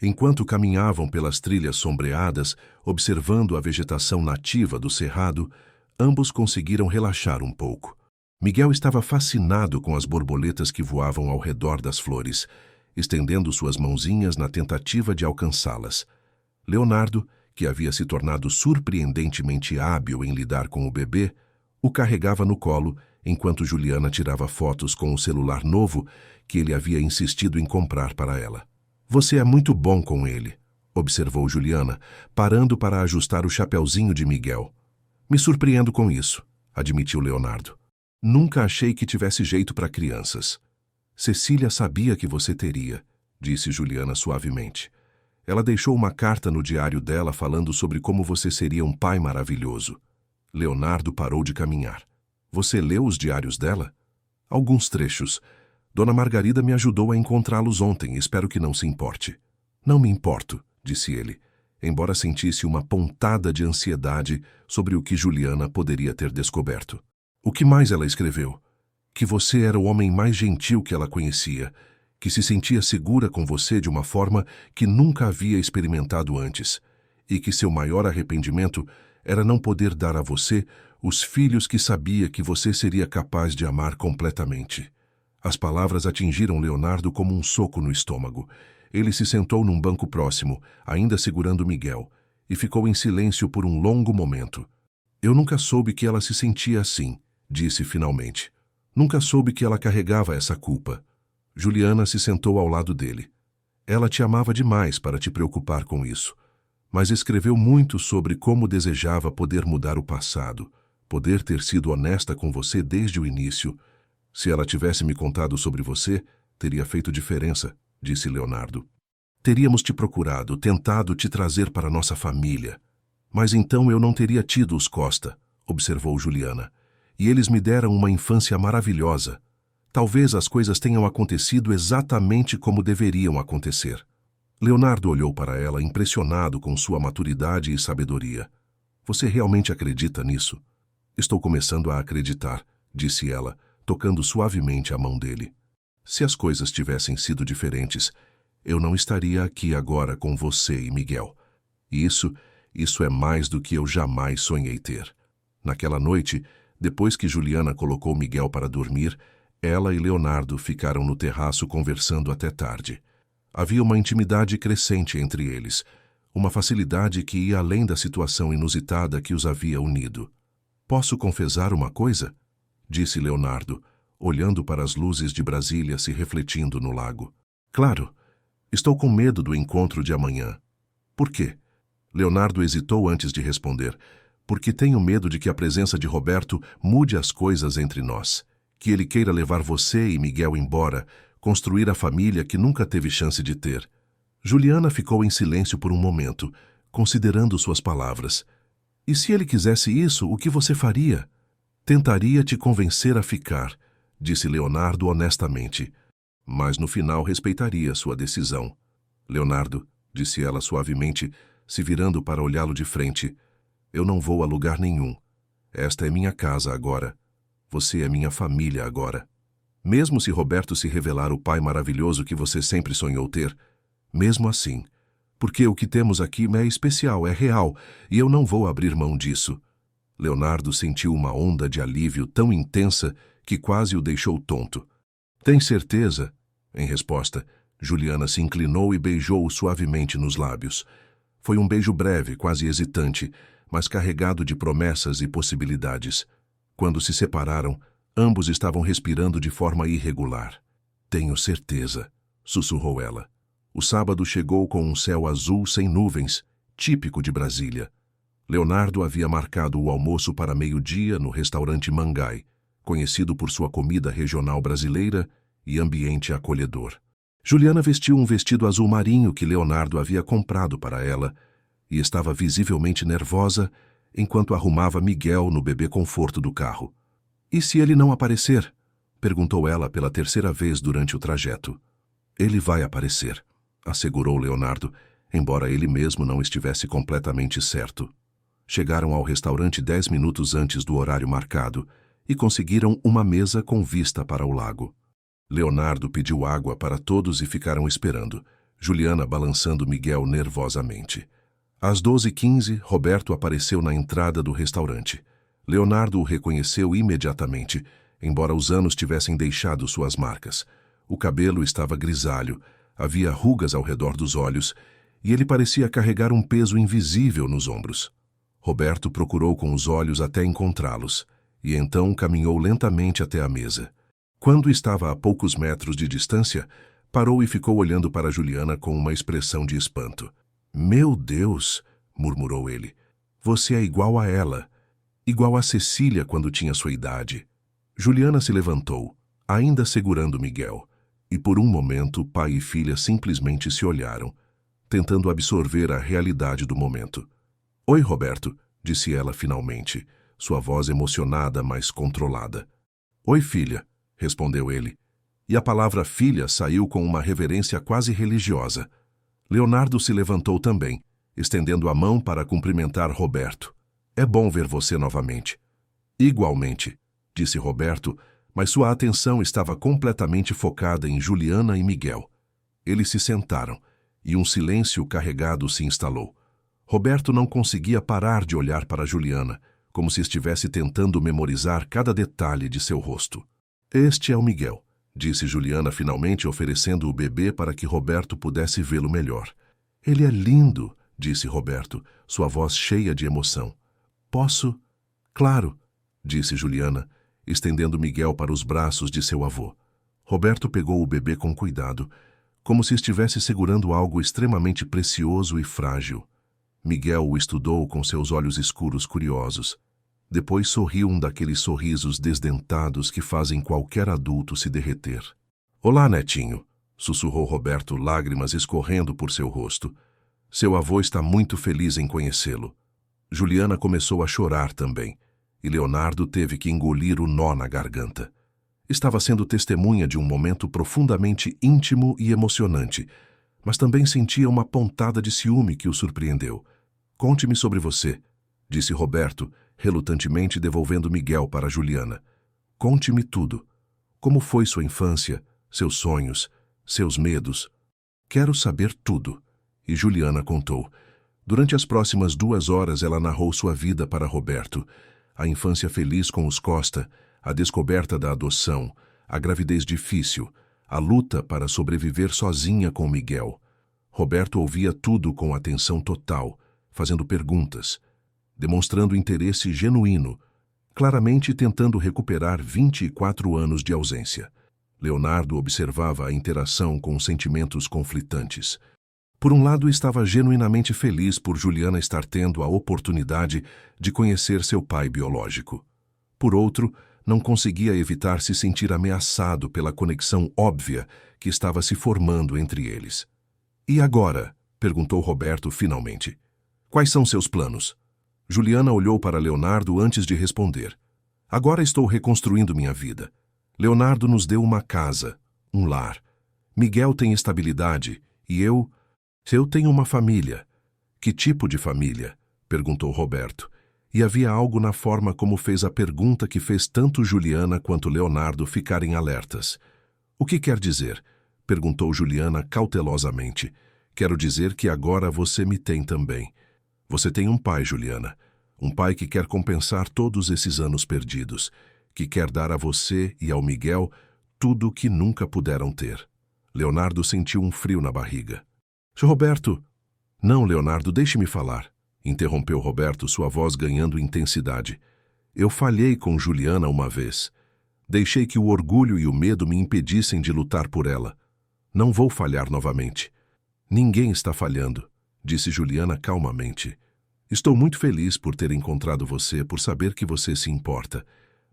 Enquanto caminhavam pelas trilhas sombreadas, observando a vegetação nativa do cerrado, ambos conseguiram relaxar um pouco. Miguel estava fascinado com as borboletas que voavam ao redor das flores, estendendo suas mãozinhas na tentativa de alcançá-las. Leonardo, que havia se tornado surpreendentemente hábil em lidar com o bebê, o carregava no colo, enquanto Juliana tirava fotos com o celular novo que ele havia insistido em comprar para ela. Você é muito bom com ele, observou Juliana, parando para ajustar o chapeuzinho de Miguel. Me surpreendo com isso, admitiu Leonardo. Nunca achei que tivesse jeito para crianças. Cecília sabia que você teria, disse Juliana suavemente. Ela deixou uma carta no diário dela falando sobre como você seria um pai maravilhoso. Leonardo parou de caminhar. Você leu os diários dela? Alguns trechos, Dona Margarida me ajudou a encontrá-los ontem, espero que não se importe. Não me importo, disse ele, embora sentisse uma pontada de ansiedade sobre o que Juliana poderia ter descoberto. O que mais ela escreveu? Que você era o homem mais gentil que ela conhecia, que se sentia segura com você de uma forma que nunca havia experimentado antes, e que seu maior arrependimento era não poder dar a você os filhos que sabia que você seria capaz de amar completamente. As palavras atingiram Leonardo como um soco no estômago. Ele se sentou num banco próximo, ainda segurando Miguel, e ficou em silêncio por um longo momento. Eu nunca soube que ela se sentia assim, disse finalmente. Nunca soube que ela carregava essa culpa. Juliana se sentou ao lado dele. Ela te amava demais para te preocupar com isso, mas escreveu muito sobre como desejava poder mudar o passado, poder ter sido honesta com você desde o início. Se ela tivesse me contado sobre você, teria feito diferença, disse Leonardo. Teríamos te procurado, tentado te trazer para nossa família. Mas então eu não teria tido os Costa, observou Juliana. E eles me deram uma infância maravilhosa. Talvez as coisas tenham acontecido exatamente como deveriam acontecer. Leonardo olhou para ela, impressionado com sua maturidade e sabedoria. Você realmente acredita nisso? Estou começando a acreditar, disse ela, tocando suavemente a mão dele. Se as coisas tivessem sido diferentes, eu não estaria aqui agora com você e Miguel. E isso é mais do que eu jamais sonhei ter. Naquela noite, depois que Juliana colocou Miguel para dormir, ela e Leonardo ficaram no terraço conversando até tarde. Havia uma intimidade crescente entre eles, uma facilidade que ia além da situação inusitada que os havia unido. Posso confessar uma coisa? Disse Leonardo, olhando para as luzes de Brasília se refletindo no lago. Claro, estou com medo do encontro de amanhã. Por quê? Leonardo hesitou antes de responder. Porque tenho medo de que a presença de Roberto mude as coisas entre nós, que ele queira levar você e Miguel embora, construir a família que nunca teve chance de ter. Juliana ficou em silêncio por um momento, considerando suas palavras. E se ele quisesse isso, o que você faria? Tentaria te convencer a ficar, disse Leonardo honestamente. Mas no final respeitaria sua decisão. Leonardo, disse ela suavemente, se virando para olhá-lo de frente, eu não vou a lugar nenhum. Esta é minha casa agora. Você é minha família agora. Mesmo se Roberto se revelar o pai maravilhoso que você sempre sonhou ter, mesmo assim, porque o que temos aqui é especial, é real, e eu não vou abrir mão disso. Leonardo sentiu uma onda de alívio tão intensa que quase o deixou tonto. Tem certeza? Em resposta, Juliana se inclinou e beijou-o suavemente nos lábios. Foi um beijo breve, quase hesitante, mas carregado de promessas e possibilidades. Quando se separaram, ambos estavam respirando de forma irregular. Tenho certeza, sussurrou ela. O sábado chegou com um céu azul sem nuvens, típico de Brasília. Leonardo havia marcado o almoço para meio-dia no restaurante Mangai, conhecido por sua comida regional brasileira e ambiente acolhedor. Juliana vestiu um vestido azul marinho que Leonardo havia comprado para ela e estava visivelmente nervosa enquanto arrumava Miguel no bebê conforto do carro. E se ele não aparecer? Perguntou ela pela terceira vez durante o trajeto. Ele vai aparecer, assegurou Leonardo, embora ele mesmo não estivesse completamente certo. Chegaram ao restaurante 10 minutos antes do horário marcado e conseguiram uma mesa com vista para o lago. Leonardo pediu água para todos e ficaram esperando, Juliana balançando Miguel nervosamente. Às 12h15, Roberto apareceu na entrada do restaurante. Leonardo o reconheceu imediatamente, embora os anos tivessem deixado suas marcas. O cabelo estava grisalho, havia rugas ao redor dos olhos, e ele parecia carregar um peso invisível nos ombros. Roberto procurou com os olhos até encontrá-los, e então caminhou lentamente até a mesa. Quando estava a poucos metros de distância, parou e ficou olhando para Juliana com uma expressão de espanto. Meu Deus, murmurou ele, você é igual a ela, igual a Cecília quando tinha sua idade. Juliana se levantou, ainda segurando Miguel, e por um momento pai e filha simplesmente se olharam, tentando absorver a realidade do momento. Oi, Roberto, disse ela finalmente, sua voz emocionada, mas controlada. Oi, filha, respondeu ele. e a palavra filha saiu com uma reverência quase religiosa. Leonardo se levantou também, estendendo a mão para cumprimentar Roberto. É bom ver você novamente. Igualmente, disse Roberto, mas sua atenção estava completamente focada em Juliana e Miguel. Eles se sentaram, e um silêncio carregado se instalou. Roberto não conseguia parar de olhar para Juliana, como se estivesse tentando memorizar cada detalhe de seu rosto. Este é o Miguel, disse Juliana finalmente oferecendo o bebê para que Roberto pudesse vê-lo melhor. Ele é lindo, disse Roberto, sua voz cheia de emoção. Posso? Claro, disse Juliana, estendendo Miguel para os braços de seu avô. Roberto pegou o bebê com cuidado, como se estivesse segurando algo extremamente precioso e frágil. Miguel o estudou com seus olhos escuros curiosos. Depois sorriu um daqueles sorrisos desdentados que fazem qualquer adulto se derreter. Olá, netinho, sussurrou Roberto, lágrimas escorrendo por seu rosto. Seu avô está muito feliz em conhecê-lo. Juliana começou a chorar também, e Leonardo teve que engolir o nó na garganta. Estava sendo testemunha de um momento profundamente íntimo e emocionante, mas também sentia uma pontada de ciúme que o surpreendeu. Conte-me sobre você, disse Roberto, relutantemente devolvendo Miguel para Juliana. Conte-me tudo. Como foi sua infância, seus sonhos, seus medos? Quero saber tudo. E Juliana contou. Durante as próximas 2 horas ela narrou sua vida para Roberto. A infância feliz com os Costa, a descoberta da adoção, a gravidez difícil, a luta para sobreviver sozinha com Miguel. Roberto ouvia tudo com atenção total, fazendo perguntas, demonstrando interesse genuíno, claramente tentando recuperar 24 anos de ausência. Leonardo observava a interação com sentimentos conflitantes. Por um lado, estava genuinamente feliz por Juliana estar tendo a oportunidade de conhecer seu pai biológico. Por outro, não conseguia evitar se sentir ameaçado pela conexão óbvia que estava se formando entre eles. E agora? Perguntou Roberto finalmente. Quais são seus planos? Juliana olhou para Leonardo antes de responder. Agora estou reconstruindo minha vida. Leonardo nos deu uma casa, um lar. Miguel tem estabilidade e eu tenho uma família. Que tipo de família? Perguntou Roberto. E havia algo na forma como fez a pergunta que fez tanto Juliana quanto Leonardo ficarem alertas. O que quer dizer? Perguntou Juliana cautelosamente. Quero dizer que agora você me tem também. Você tem um pai, Juliana. Um pai que quer compensar todos esses anos perdidos, que quer dar a você e ao Miguel tudo o que nunca puderam ter. Leonardo sentiu um frio na barriga. Roberto! Não, Leonardo, deixe-me falar, interrompeu Roberto, sua voz ganhando intensidade. Eu falhei com Juliana uma vez. Deixei que o orgulho e o medo me impedissem de lutar por ela. Não vou falhar novamente. Ninguém está falhando, disse Juliana calmamente. Estou muito feliz por ter encontrado você, por saber que você se importa.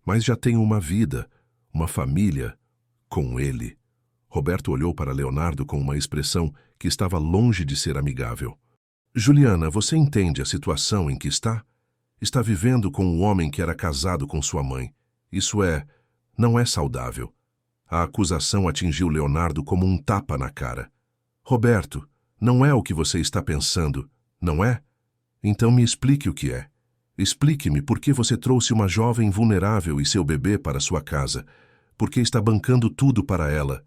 Mas já tenho uma vida, uma família, com ele. Roberto olhou para Leonardo com uma expressão que estava longe de ser amigável. Juliana, você entende a situação em que está? Está vivendo com um homem que era casado com sua mãe. Isso não é saudável. A acusação atingiu Leonardo como um tapa na cara. Roberto, não é o que você está pensando, não é? Então me explique o que é. Explique-me por que você trouxe uma jovem vulnerável e seu bebê para sua casa. Por que está bancando tudo para ela?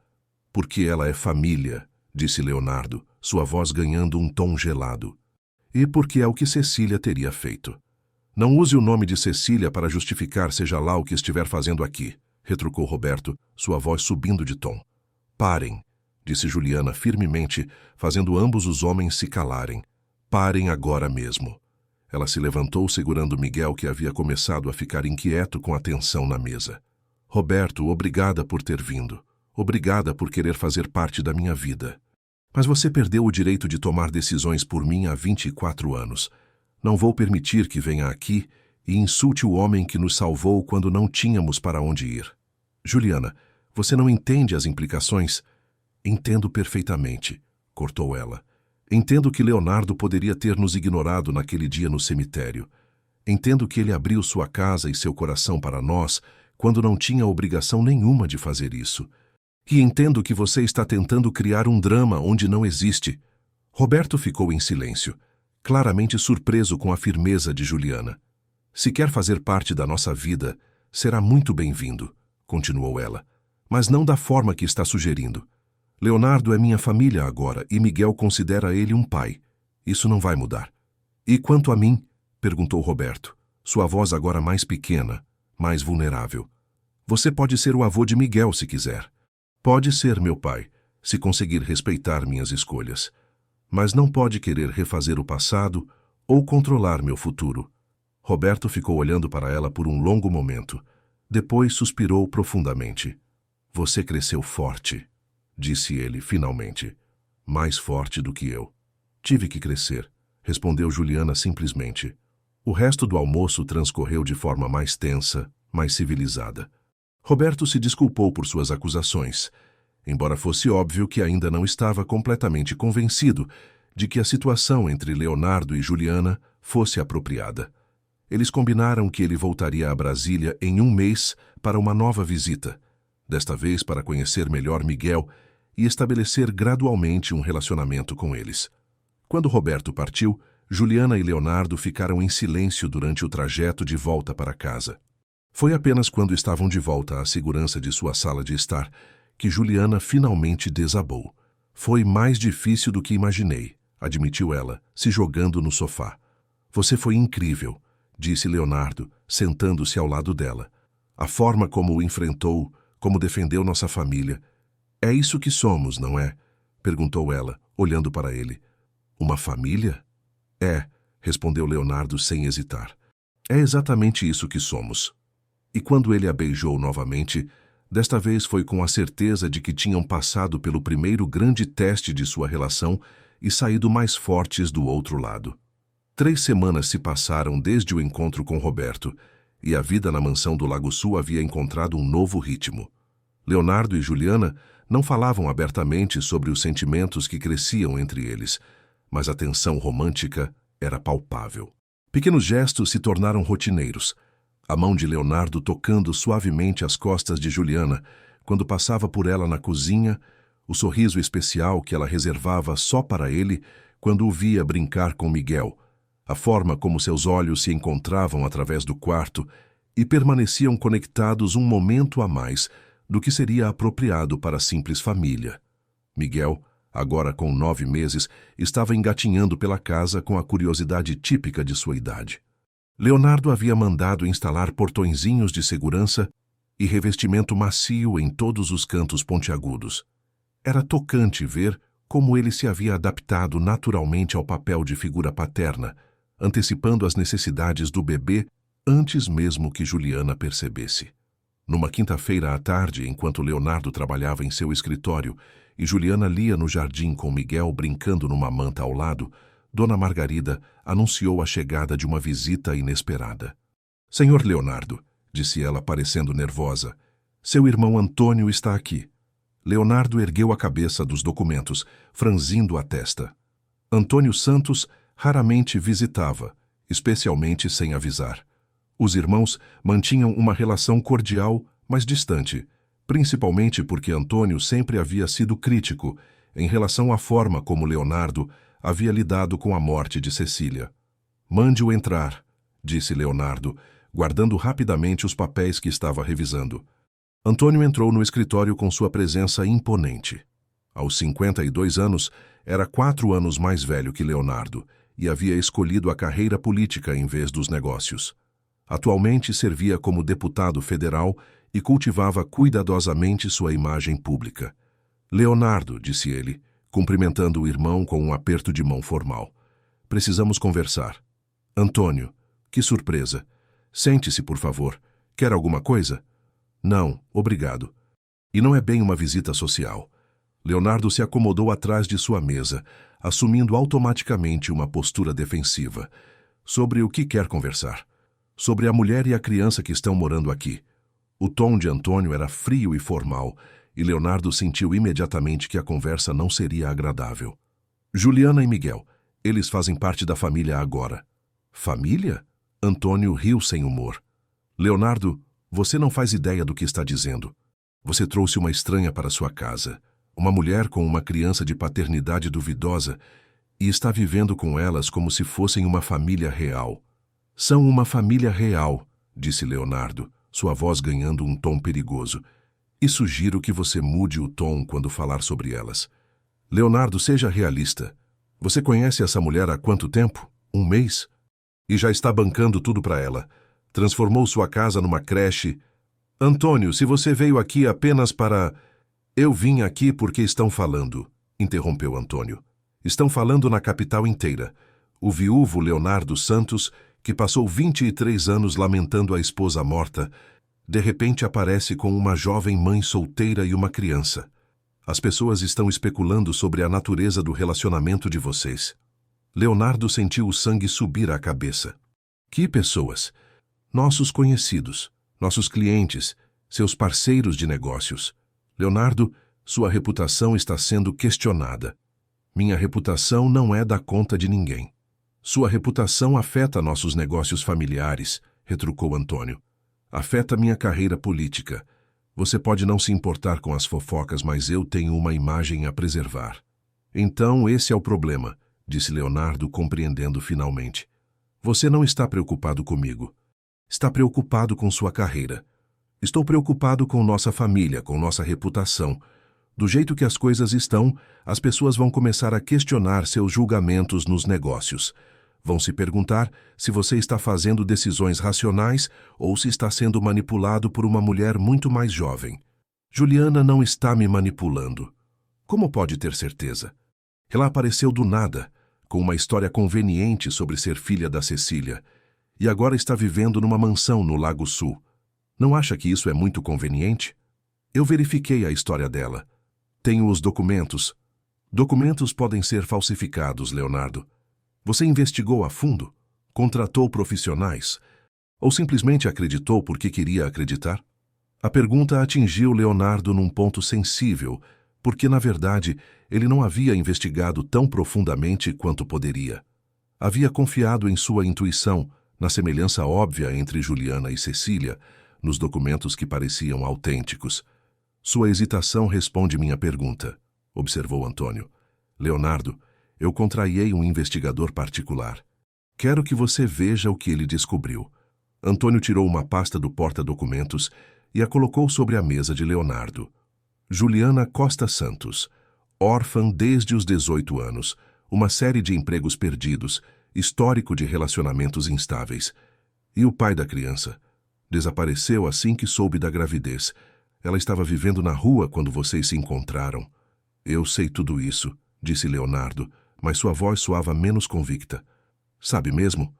Porque ela é família, disse Leonardo, sua voz ganhando um tom gelado. E porque é o que Cecília teria feito. Não use o nome de Cecília para justificar seja lá o que estiver fazendo aqui, retrucou Roberto, sua voz subindo de tom. Parem, disse Juliana firmemente, fazendo ambos os homens se calarem. Parem agora mesmo. Ela se levantou segurando Miguel, que havia começado a ficar inquieto com a tensão na mesa. Roberto, obrigada por ter vindo. Obrigada por querer fazer parte da minha vida. Mas você perdeu o direito de tomar decisões por mim há 24 anos. Não vou permitir que venha aqui e insulte o homem que nos salvou quando não tínhamos para onde ir. Juliana, você não entende as implicações? Entendo perfeitamente, cortou ela. Entendo que Leonardo poderia ter nos ignorado naquele dia no cemitério. Entendo que ele abriu sua casa e seu coração para nós quando não tinha obrigação nenhuma de fazer isso. E entendo que você está tentando criar um drama onde não existe. Roberto ficou em silêncio, claramente surpreso com a firmeza de Juliana. Se quer fazer parte da nossa vida, será muito bem-vindo, continuou ela, mas não da forma que está sugerindo. Leonardo é minha família agora e Miguel considera ele um pai. Isso não vai mudar. E quanto a mim? Perguntou Roberto, sua voz agora mais pequena, mais vulnerável. Você pode ser o avô de Miguel se quiser. Pode ser meu pai, se conseguir respeitar minhas escolhas. Mas não pode querer refazer o passado ou controlar meu futuro. Roberto ficou olhando para ela por um longo momento. Depois suspirou profundamente. Você cresceu forte, disse ele finalmente. Mais forte do que eu. Tive que crescer, respondeu Juliana simplesmente. O resto do almoço transcorreu de forma mais tensa, mais civilizada. Roberto se desculpou por suas acusações, embora fosse óbvio que ainda não estava completamente convencido de que a situação entre Leonardo e Juliana fosse apropriada. Eles combinaram que ele voltaria a Brasília em um mês para uma nova visita, desta vez para conhecer melhor Miguel e estabelecer gradualmente um relacionamento com eles. Quando Roberto partiu, Juliana e Leonardo ficaram em silêncio durante o trajeto de volta para casa. Foi apenas quando estavam de volta à segurança de sua sala de estar que Juliana finalmente desabou. Foi mais difícil do que imaginei, admitiu ela, se jogando no sofá. Você foi incrível, disse Leonardo, sentando-se ao lado dela. A forma como o enfrentou, como defendeu nossa família. É isso que somos, não é? Perguntou ela, olhando para ele. Uma família? É, respondeu Leonardo sem hesitar. É exatamente isso que somos. E quando ele a beijou novamente, desta vez foi com a certeza de que tinham passado pelo primeiro grande teste de sua relação e saído mais fortes do outro lado. 3 semanas se passaram desde o encontro com Roberto, e a vida na mansão do Lago Sul havia encontrado um novo ritmo. Leonardo e Juliana não falavam abertamente sobre os sentimentos que cresciam entre eles, mas a tensão romântica era palpável. Pequenos gestos se tornaram rotineiros. A mão de Leonardo tocando suavemente as costas de Juliana quando passava por ela na cozinha, o sorriso especial que ela reservava só para ele quando o via brincar com Miguel, a forma como seus olhos se encontravam através do quarto e permaneciam conectados um momento a mais do que seria apropriado para a simples família. Miguel, agora com 9 meses, estava engatinhando pela casa com a curiosidade típica de sua idade. Leonardo havia mandado instalar portõezinhos de segurança e revestimento macio em todos os cantos pontiagudos. Era tocante ver como ele se havia adaptado naturalmente ao papel de figura paterna, antecipando as necessidades do bebê antes mesmo que Juliana percebesse. Numa quinta-feira à tarde, enquanto Leonardo trabalhava em seu escritório e Juliana lia no jardim com Miguel brincando numa manta ao lado, Dona Margarida anunciou a chegada de uma visita inesperada. Senhor Leonardo, disse ela parecendo nervosa, seu irmão Antônio está aqui. Leonardo ergueu a cabeça dos documentos, franzindo a testa. Antônio Santos raramente visitava, especialmente sem avisar. Os irmãos mantinham uma relação cordial, mas distante, principalmente porque Antônio sempre havia sido crítico em relação à forma como Leonardo havia lidado com a morte de Cecília. Mande-o entrar, disse Leonardo, guardando rapidamente os papéis que estava revisando. Antônio entrou no escritório com sua presença imponente. Aos 52 anos, era 4 anos mais velho que Leonardo e havia escolhido a carreira política em vez dos negócios. Atualmente servia como deputado federal e cultivava cuidadosamente sua imagem pública. Leonardo, disse ele, cumprimentando o irmão com um aperto de mão formal. Precisamos conversar. Antônio, que surpresa. Sente-se, por favor. Quer alguma coisa? Não, obrigado. E não é bem uma visita social. Leonardo se acomodou atrás de sua mesa, assumindo automaticamente uma postura defensiva. Sobre o que quer conversar? Sobre a mulher e a criança que estão morando aqui. O tom de Antônio era frio e formal, e Leonardo sentiu imediatamente que a conversa não seria agradável. Juliana e Miguel, eles fazem parte da família agora. Família? Antônio riu sem humor. Leonardo, você não faz ideia do que está dizendo. Você trouxe uma estranha para sua casa, uma mulher com uma criança de paternidade duvidosa, e está vivendo com elas como se fossem uma família real. São uma família real, disse Leonardo, sua voz ganhando um tom perigoso. E sugiro que você mude o tom quando falar sobre elas. Leonardo, seja realista. Você conhece essa mulher há quanto tempo? Um mês? E já está bancando tudo para ela. Transformou sua casa numa creche. Antônio, se você veio aqui apenas para... Eu vim aqui porque estão falando, interrompeu Antônio. Estão falando na capital inteira. O viúvo Leonardo Santos, que passou 23 anos lamentando a esposa morta, de repente aparece com uma jovem mãe solteira e uma criança. As pessoas estão especulando sobre a natureza do relacionamento de vocês. Leonardo sentiu o sangue subir à cabeça. Que pessoas? Nossos conhecidos, nossos clientes, seus parceiros de negócios. Leonardo, sua reputação está sendo questionada. Minha reputação não é da conta de ninguém. Sua reputação afeta nossos negócios familiares, retrucou Antônio. Afeta minha carreira política. Você pode não se importar com as fofocas, mas eu tenho uma imagem a preservar. Então, esse é o problema, disse Leonardo, compreendendo finalmente. Você não está preocupado comigo. Está preocupado com sua carreira. Estou preocupado com nossa família, com nossa reputação. Do jeito que as coisas estão, as pessoas vão começar a questionar seus julgamentos nos negócios. Vão se perguntar se você está fazendo decisões racionais ou se está sendo manipulado por uma mulher muito mais jovem. Juliana não está me manipulando. Como pode ter certeza? Ela apareceu do nada, com uma história conveniente sobre ser filha da Cecília, e agora está vivendo numa mansão no Lago Sul. Não acha que isso é muito conveniente? Eu verifiquei a história dela. Tenho os documentos. Documentos podem ser falsificados, Leonardo. Você investigou a fundo? Contratou profissionais? Ou simplesmente acreditou porque queria acreditar? A pergunta atingiu Leonardo num ponto sensível, porque, na verdade, ele não havia investigado tão profundamente quanto poderia. Havia confiado em sua intuição, na semelhança óbvia entre Juliana e Cecília, nos documentos que pareciam autênticos. Sua hesitação responde minha pergunta, observou Antônio. Leonardo, eu contrariei um investigador particular. Quero que você veja o que ele descobriu. Antônio tirou uma pasta do porta-documentos e a colocou sobre a mesa de Leonardo. Juliana Costa Santos, órfã desde os 18 anos, uma série de empregos perdidos, histórico de relacionamentos instáveis. E o pai da criança? Desapareceu assim que soube da gravidez. Ela estava vivendo na rua quando vocês se encontraram. Eu sei tudo isso, disse Leonardo, mas sua voz soava menos convicta. Sabe mesmo?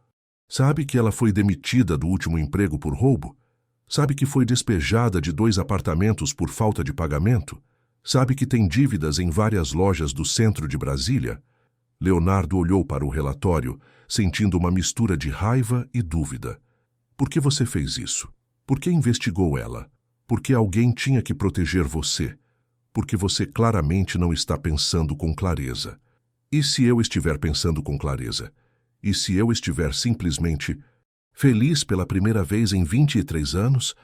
Sabe que ela foi demitida do último emprego por roubo? Sabe que foi despejada de 2 apartamentos por falta de pagamento? Sabe que tem dívidas em várias lojas do centro de Brasília? Leonardo olhou para o relatório, sentindo uma mistura de raiva e dúvida. Por que você fez isso? Por que investigou ela? Porque alguém tinha que proteger você. Porque você claramente não está pensando com clareza. E se eu estiver pensando com clareza? E se eu estiver simplesmente feliz pela primeira vez em 23 anos?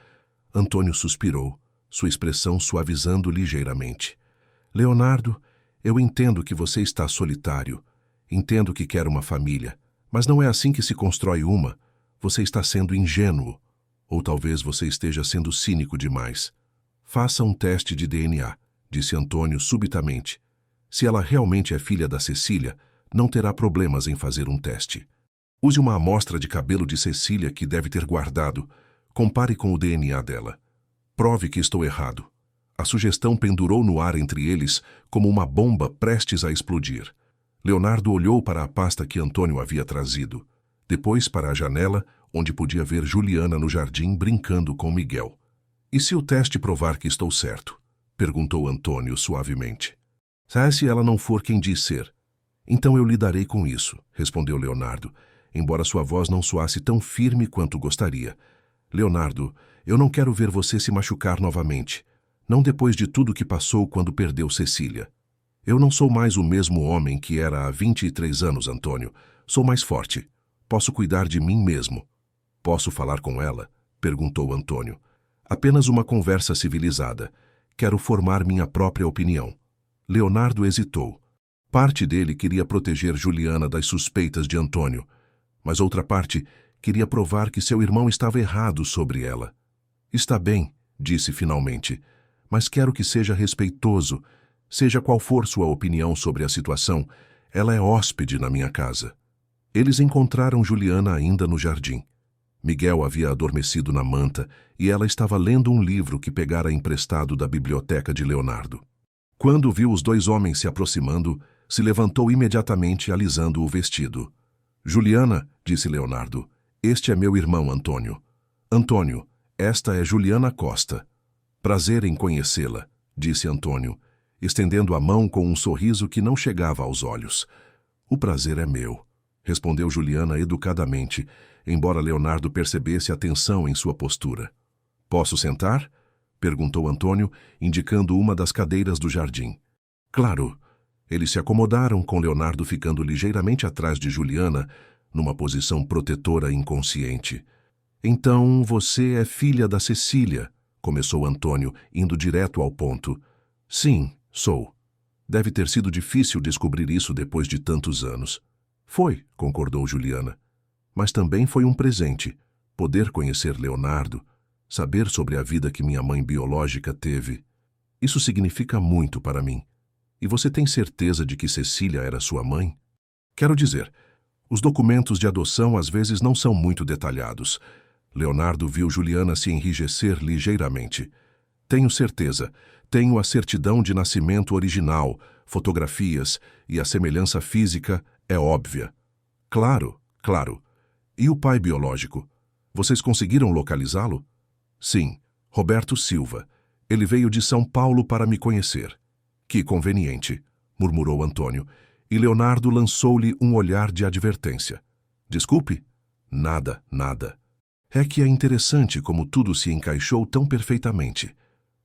Antônio suspirou, sua expressão suavizando ligeiramente. Leonardo, eu entendo que você está solitário. Entendo que quer uma família. Mas não é assim que se constrói uma. Você está sendo ingênuo. Ou talvez você esteja sendo cínico demais. Faça um teste de DNA, disse Antônio subitamente. Se ela realmente é filha da Cecília, não terá problemas em fazer um teste. Use uma amostra de cabelo de Cecília que deve ter guardado. Compare com o DNA dela. Prove que estou errado. A sugestão pendurou no ar entre eles como uma bomba prestes a explodir. Leonardo olhou para a pasta que Antônio havia trazido. Depois para a janela, onde podia ver Juliana no jardim brincando com Miguel. E se o teste provar que estou certo? Perguntou Antônio suavemente. Se ela não for quem diz ser. Então eu lidarei com isso, respondeu Leonardo, embora sua voz não soasse tão firme quanto gostaria. Leonardo, eu não quero ver você se machucar novamente. Não depois de tudo que passou quando perdeu Cecília. Eu não sou mais o mesmo homem que era há 23 anos, Antônio. Sou mais forte. Posso cuidar de mim mesmo. Posso falar com ela? Perguntou Antônio. Apenas uma conversa civilizada. Quero formar minha própria opinião. Leonardo hesitou. Parte dele queria proteger Juliana das suspeitas de Antônio, mas outra parte queria provar que seu irmão estava errado sobre ela. Está bem, disse finalmente, mas quero que seja respeitoso. Seja qual for sua opinião sobre a situação, ela é hóspede na minha casa. Eles encontraram Juliana ainda no jardim. Miguel havia adormecido na manta e ela estava lendo um livro que pegara emprestado da biblioteca de Leonardo. Quando viu os dois homens se aproximando, se levantou imediatamente alisando o vestido. Juliana, disse Leonardo, este é meu irmão Antônio. Antônio, esta é Juliana Costa. Prazer em conhecê-la, disse Antônio, estendendo a mão com um sorriso que não chegava aos olhos. O prazer é meu, respondeu Juliana educadamente, embora Leonardo percebesse a tensão em sua postura. Posso sentar? Perguntou Antônio, indicando uma das cadeiras do jardim. Claro. Eles se acomodaram, com Leonardo ficando ligeiramente atrás de Juliana, numa posição protetora inconsciente. Então você é filha da Cecília, começou Antônio, indo direto ao ponto. Sim, sou. Deve ter sido difícil descobrir isso depois de tantos anos. Foi, concordou Juliana. Mas também foi um presente, poder conhecer Leonardo, saber sobre a vida que minha mãe biológica teve. Isso significa muito para mim. E você tem certeza de que Cecília era sua mãe? Quero dizer, os documentos de adoção às vezes não são muito detalhados. Leonardo viu Juliana se enrijecer ligeiramente. Tenho certeza. Tenho a certidão de nascimento original, fotografias, e a semelhança física é óbvia. Claro, claro. E o pai biológico? Vocês conseguiram localizá-lo? Sim, Roberto Silva. Ele veio de São Paulo para me conhecer. Que conveniente, murmurou Antônio, e Leonardo lançou-lhe um olhar de advertência. Desculpe? Nada, nada. É que é interessante como tudo se encaixou tão perfeitamente.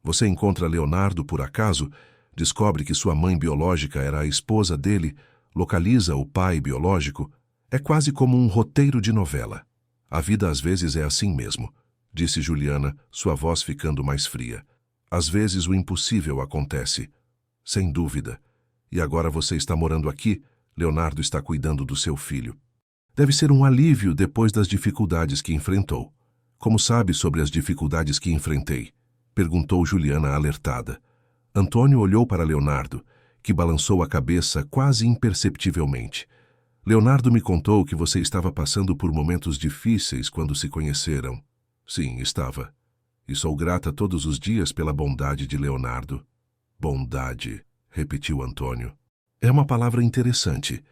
Você encontra Leonardo por acaso, descobre que sua mãe biológica era a esposa dele, localiza o pai biológico. É quase como um roteiro de novela. A vida às vezes é assim mesmo, disse Juliana, sua voz ficando mais fria. Às vezes o impossível acontece. Sem dúvida. E agora você está morando aqui, Leonardo está cuidando do seu filho. Deve ser um alívio depois das dificuldades que enfrentou. Como sabe sobre as dificuldades que enfrentei? Perguntou Juliana alertada. Antônio olhou para Leonardo, que balançou a cabeça quase imperceptivelmente. Leonardo me contou que você estava passando por momentos difíceis quando se conheceram. Sim, estava. E sou grata todos os dias pela bondade de Leonardo. Bondade, repetiu Antônio. É uma palavra interessante.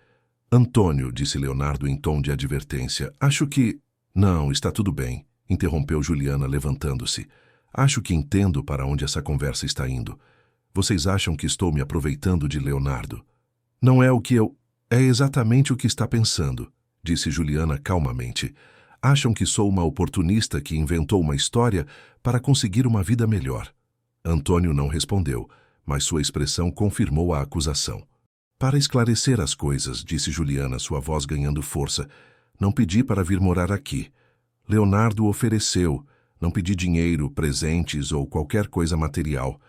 Antônio, disse Leonardo em tom de advertência, acho que... Não, está tudo bem, interrompeu Juliana levantando-se. Acho que entendo para onde essa conversa está indo. Vocês acham que estou me aproveitando de Leonardo? Não é o que eu... É exatamente o que está pensando, disse Juliana calmamente. Acham que sou uma oportunista que inventou uma história para conseguir uma vida melhor. Antônio não respondeu, mas sua expressão confirmou a acusação. Para esclarecer as coisas, disse Juliana, sua voz ganhando força, não pedi para vir morar aqui. Leonardo ofereceu, não pedi dinheiro, presentes ou qualquer coisa material.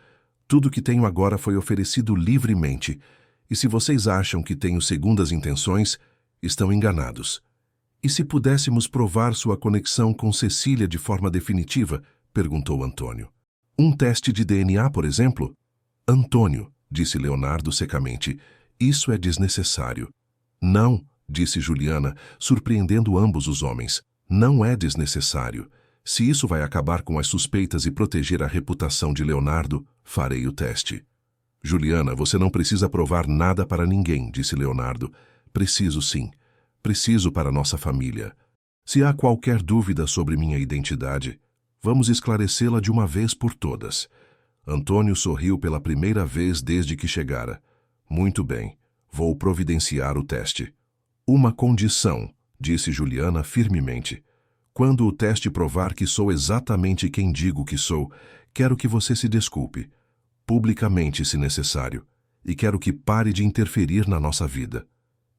Tudo que tenho agora foi oferecido livremente, e se vocês acham que tenho segundas intenções, estão enganados. E se pudéssemos provar sua conexão com Cecília de forma definitiva? Perguntou Antônio. Um teste de DNA, por exemplo? Antônio, disse Leonardo secamente, isso é desnecessário. Não, disse Juliana, surpreendendo ambos os homens. Não é desnecessário. Se isso vai acabar com as suspeitas e proteger a reputação de Leonardo, farei o teste. Juliana, você não precisa provar nada para ninguém, disse Leonardo. Preciso sim. Preciso para nossa família. Se há qualquer dúvida sobre minha identidade, vamos esclarecê-la de uma vez por todas. Antônio sorriu pela primeira vez desde que chegara. Muito bem, vou providenciar o teste. Uma condição, disse Juliana firmemente. Quando o teste provar que sou exatamente quem digo que sou, quero que você se desculpe, publicamente se necessário, e quero que pare de interferir na nossa vida.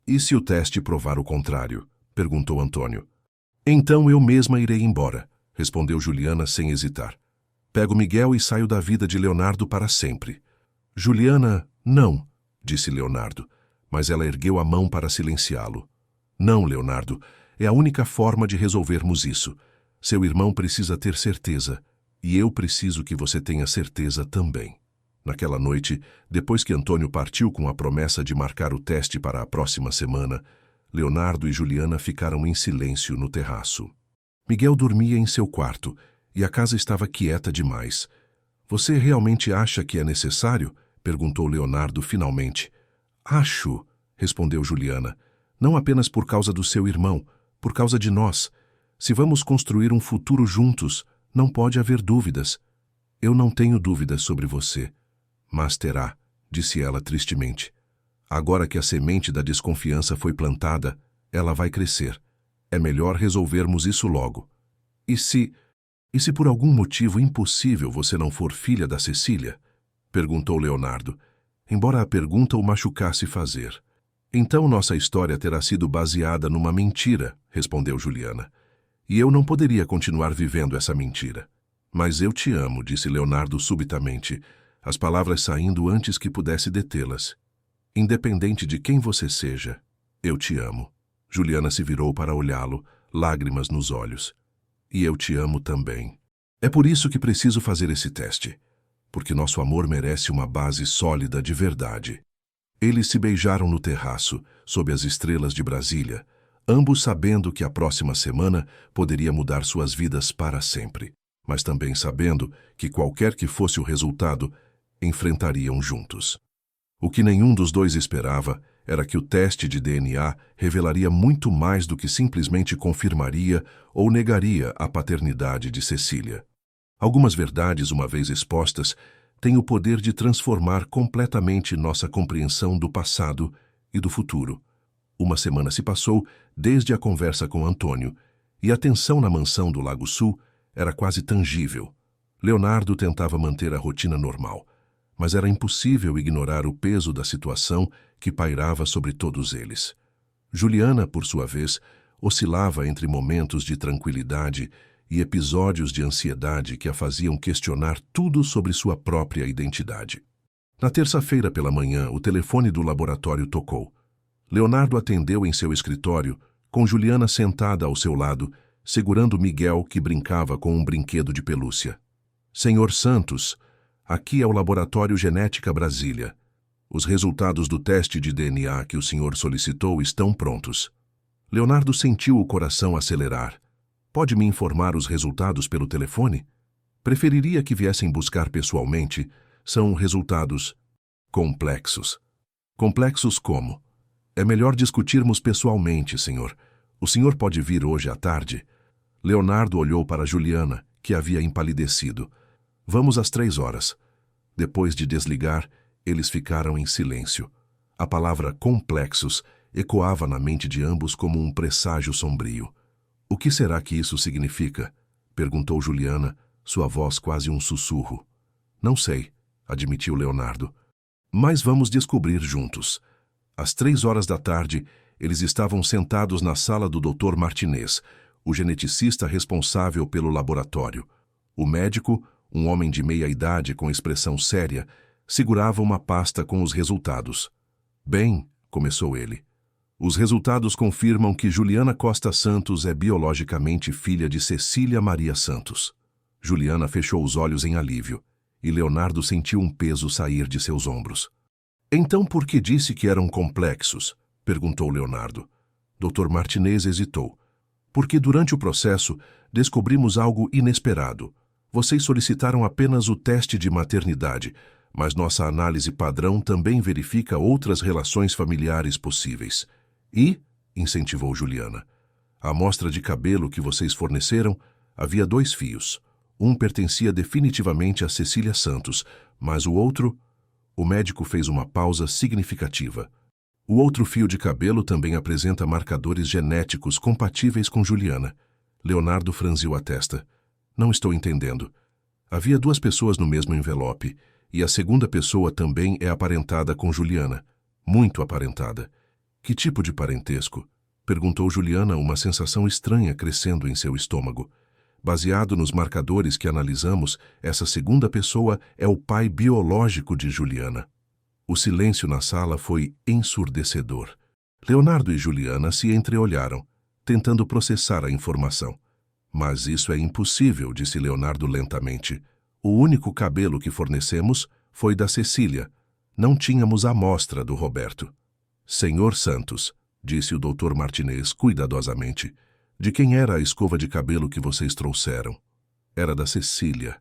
E se o teste provar o contrário? Perguntou Antônio. Então eu mesma irei embora, respondeu Juliana sem hesitar. Pego Miguel e saio da vida de Leonardo para sempre. Juliana, não, disse Leonardo, mas ela ergueu a mão para silenciá-lo. Não, Leonardo, é a única forma de resolvermos isso. Seu irmão precisa ter certeza, e eu preciso que você tenha certeza também. Naquela noite, depois que Antônio partiu com a promessa de marcar o teste para a próxima semana, Leonardo e Juliana ficaram em silêncio no terraço. Miguel dormia em seu quarto, e a casa estava quieta demais. Você realmente acha que é necessário? Perguntou Leonardo finalmente. Acho, respondeu Juliana. Não apenas por causa do seu irmão, por causa de nós. Se vamos construir um futuro juntos, não pode haver dúvidas. Eu não tenho dúvidas sobre você. Mas terá, disse ela tristemente. Agora que a semente da desconfiança foi plantada, ela vai crescer. É melhor resolvermos isso logo. E se por algum motivo impossível você não for filha da Cecília? Perguntou Leonardo, embora a pergunta o machucasse fazer. Então nossa história terá sido baseada numa mentira, respondeu Juliana. E eu não poderia continuar vivendo essa mentira. Mas eu te amo, disse Leonardo subitamente, as palavras saindo antes que pudesse detê-las. Independente de quem você seja, eu te amo. Juliana se virou para olhá-lo, lágrimas nos olhos. E eu te amo também. É por isso que preciso fazer esse teste. Porque nosso amor merece uma base sólida de verdade. Eles se beijaram no terraço, sob as estrelas de Brasília, ambos sabendo que a próxima semana poderia mudar suas vidas para sempre, mas também sabendo que qualquer que fosse o resultado, enfrentariam juntos. O que nenhum dos dois esperava era que o teste de DNA revelaria muito mais do que simplesmente confirmaria ou negaria a paternidade de Cecília. Algumas verdades, uma vez expostas, têm o poder de transformar completamente nossa compreensão do passado e do futuro. Uma semana se passou desde a conversa com Antônio, e a tensão na mansão do Lago Sul era quase tangível. Leonardo tentava manter a rotina normal, mas era impossível ignorar o peso da situação que pairava sobre todos eles. Juliana, por sua vez, oscilava entre momentos de tranquilidade e episódios de ansiedade que a faziam questionar tudo sobre sua própria identidade. Na terça-feira pela manhã, o telefone do laboratório tocou. Leonardo atendeu em seu escritório, com Juliana sentada ao seu lado, segurando Miguel, que brincava com um brinquedo de pelúcia. Senhor Santos, aqui é o Laboratório Genética Brasília. Os resultados do teste de DNA que o senhor solicitou estão prontos. Leonardo sentiu o coração acelerar. Pode me informar os resultados pelo telefone? Preferiria que viessem buscar pessoalmente. São resultados complexos. Complexos como? É melhor discutirmos pessoalmente, senhor. O senhor pode vir hoje à tarde? Leonardo olhou para Juliana, que havia empalidecido. Vamos às 3h. Depois de desligar, eles ficaram em silêncio. A palavra complexos ecoava na mente de ambos como um presságio sombrio. O que será que isso significa? Perguntou Juliana, sua voz quase um sussurro. Não sei, admitiu Leonardo. Mas vamos descobrir juntos. Às 3h, eles estavam sentados na sala do Dr. Martinez, o geneticista responsável pelo laboratório. O médico, um homem de meia idade com expressão séria, segurava uma pasta com os resultados. Bem, começou ele. Os resultados confirmam que Juliana Costa Santos é biologicamente filha de Cecília Maria Santos. Juliana fechou os olhos em alívio, e Leonardo sentiu um peso sair de seus ombros. Então por que disse que eram complexos? Perguntou Leonardo. Dr. Martinez hesitou. Porque durante o processo descobrimos algo inesperado. Vocês solicitaram apenas o teste de maternidade, mas nossa análise padrão também verifica outras relações familiares possíveis. E, incentivou Juliana, a amostra de cabelo que vocês forneceram havia 2 fios. Um pertencia definitivamente a Cecília Santos, mas o outro... O médico fez uma pausa significativa. O outro fio de cabelo também apresenta marcadores genéticos compatíveis com Juliana. Leonardo franziu a testa. Não estou entendendo. Havia 2 pessoas no mesmo envelope, e a segunda pessoa também é aparentada com Juliana. Muito aparentada. Que tipo de parentesco? Perguntou Juliana, uma sensação estranha crescendo em seu estômago. Baseado nos marcadores que analisamos, essa segunda pessoa é o pai biológico de Juliana. O silêncio na sala foi ensurdecedor. Leonardo e Juliana se entreolharam, tentando processar a informação. Mas isso é impossível, disse Leonardo lentamente. O único cabelo que fornecemos foi da Cecília. Não tínhamos amostra do Roberto. Senhor Santos, disse o Dr. Martinez cuidadosamente, de quem era a escova de cabelo que vocês trouxeram? Era da Cecília.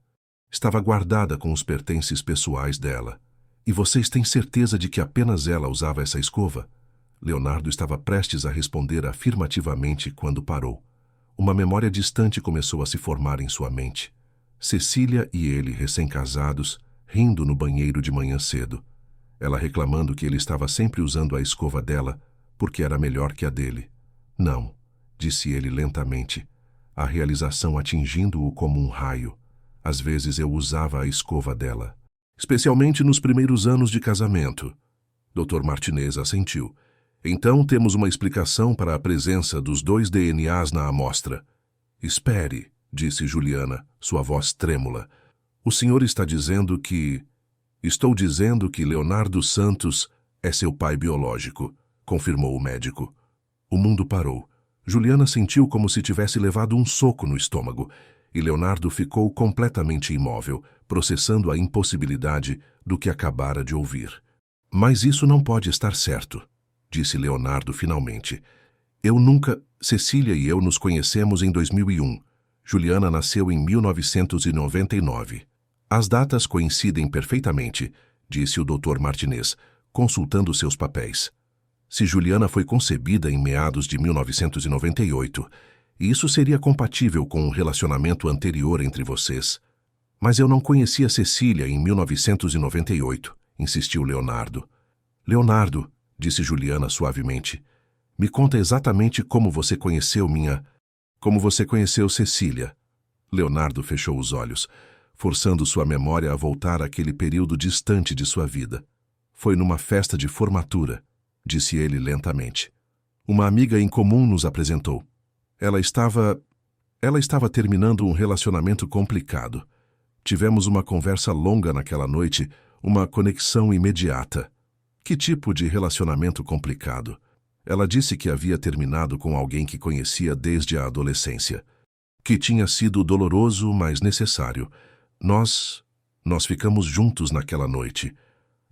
Estava guardada com os pertences pessoais dela. E vocês têm certeza de que apenas ela usava essa escova? Leonardo estava prestes a responder afirmativamente quando parou. Uma memória distante começou a se formar em sua mente. Cecília e ele, recém-casados, rindo no banheiro de manhã cedo. Ela reclamando que ele estava sempre usando a escova dela, porque era melhor que a dele. Não, disse ele lentamente, a realização atingindo-o como um raio. Às vezes eu usava a escova dela. Especialmente nos primeiros anos de casamento. Dr. Martinez assentiu. Então temos uma explicação para a presença dos 2 DNAs na amostra. Espere, disse Juliana, sua voz trêmula. O senhor está dizendo que... Estou dizendo que Leonardo Santos é seu pai biológico, confirmou o médico. O mundo parou. Juliana sentiu como se tivesse levado um soco no estômago, e Leonardo ficou completamente imóvel, processando a impossibilidade do que acabara de ouvir. Mas isso não pode estar certo, disse Leonardo finalmente. Cecília e eu nos conhecemos em 2001. Juliana nasceu em 1999. As datas coincidem perfeitamente, disse o Dr. Martinez, consultando seus papéis. Se Juliana foi concebida em meados de 1998, isso seria compatível com um relacionamento anterior entre vocês. Mas eu não conhecia Cecília em 1998, insistiu Leonardo. Leonardo, disse Juliana suavemente, me conta exatamente como você conheceu Cecília. Leonardo fechou os olhos, forçando sua memória a voltar àquele período distante de sua vida. Foi numa festa de formatura, disse ele lentamente. Uma amiga em comum nos apresentou. Ela estava terminando um relacionamento complicado. Tivemos uma conversa longa naquela noite, uma conexão imediata. Que tipo de relacionamento complicado? Ela disse que havia terminado com alguém que conhecia desde a adolescência. Que tinha sido doloroso, mas necessário. Nós ficamos juntos naquela noite.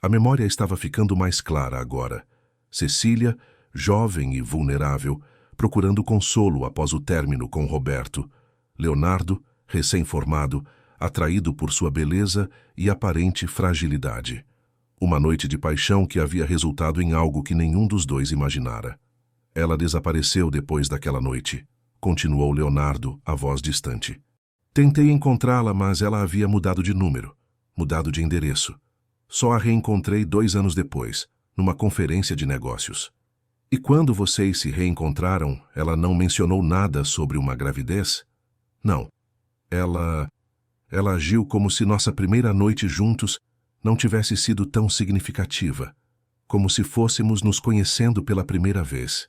A memória estava ficando mais clara agora. Cecília, jovem e vulnerável, procurando consolo após o término com Roberto. Leonardo, recém-formado, atraído por sua beleza e aparente fragilidade. Uma noite de paixão que havia resultado em algo que nenhum dos dois imaginara. Ela desapareceu depois daquela noite, continuou Leonardo, a voz distante. Tentei encontrá-la, mas ela havia mudado de número, mudado de endereço. Só a reencontrei 2 anos depois, numa conferência de negócios. E quando vocês se reencontraram, ela não mencionou nada sobre uma gravidez? Não. Ela agiu como se nossa primeira noite juntos não tivesse sido tão significativa, como se fôssemos nos conhecendo pela primeira vez.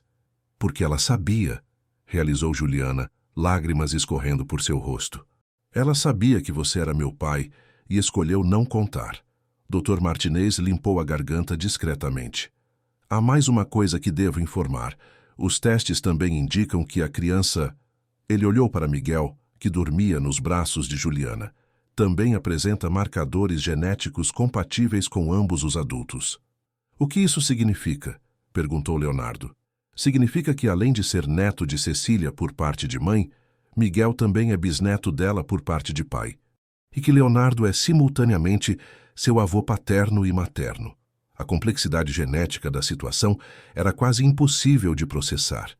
Porque ela sabia, realizou Juliana, lágrimas escorrendo por seu rosto. Ela sabia que você era meu pai e escolheu não contar. Dr. Martinez limpou a garganta discretamente. Há mais uma coisa que devo informar. Os testes também indicam que a criança... Ele olhou para Miguel, que dormia nos braços de Juliana. Também apresenta marcadores genéticos compatíveis com ambos os adultos. O que isso significa? Perguntou Leonardo. Significa que, além de ser neto de Cecília por parte de mãe, Miguel também é bisneto dela por parte de pai. E que Leonardo é simultaneamente seu avô paterno e materno. A complexidade genética da situação era quase impossível de processar.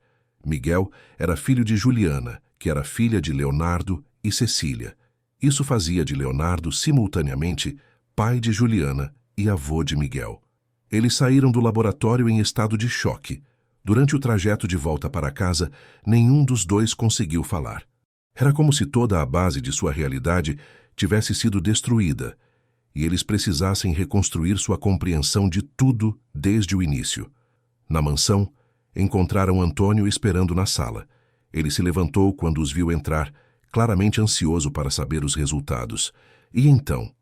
Miguel era filho de Juliana, que era filha de Leonardo e Cecília. Isso fazia de Leonardo, simultaneamente, pai de Juliana e avô de Miguel. Eles saíram do laboratório em estado de choque. Durante o trajeto de volta para casa, nenhum dos dois conseguiu falar. Era como se toda a base de sua realidade tivesse sido destruída, e eles precisassem reconstruir sua compreensão de tudo desde o início. Na mansão, encontraram Antônio esperando na sala. Ele se levantou quando os viu entrar, claramente ansioso para saber os resultados. E então?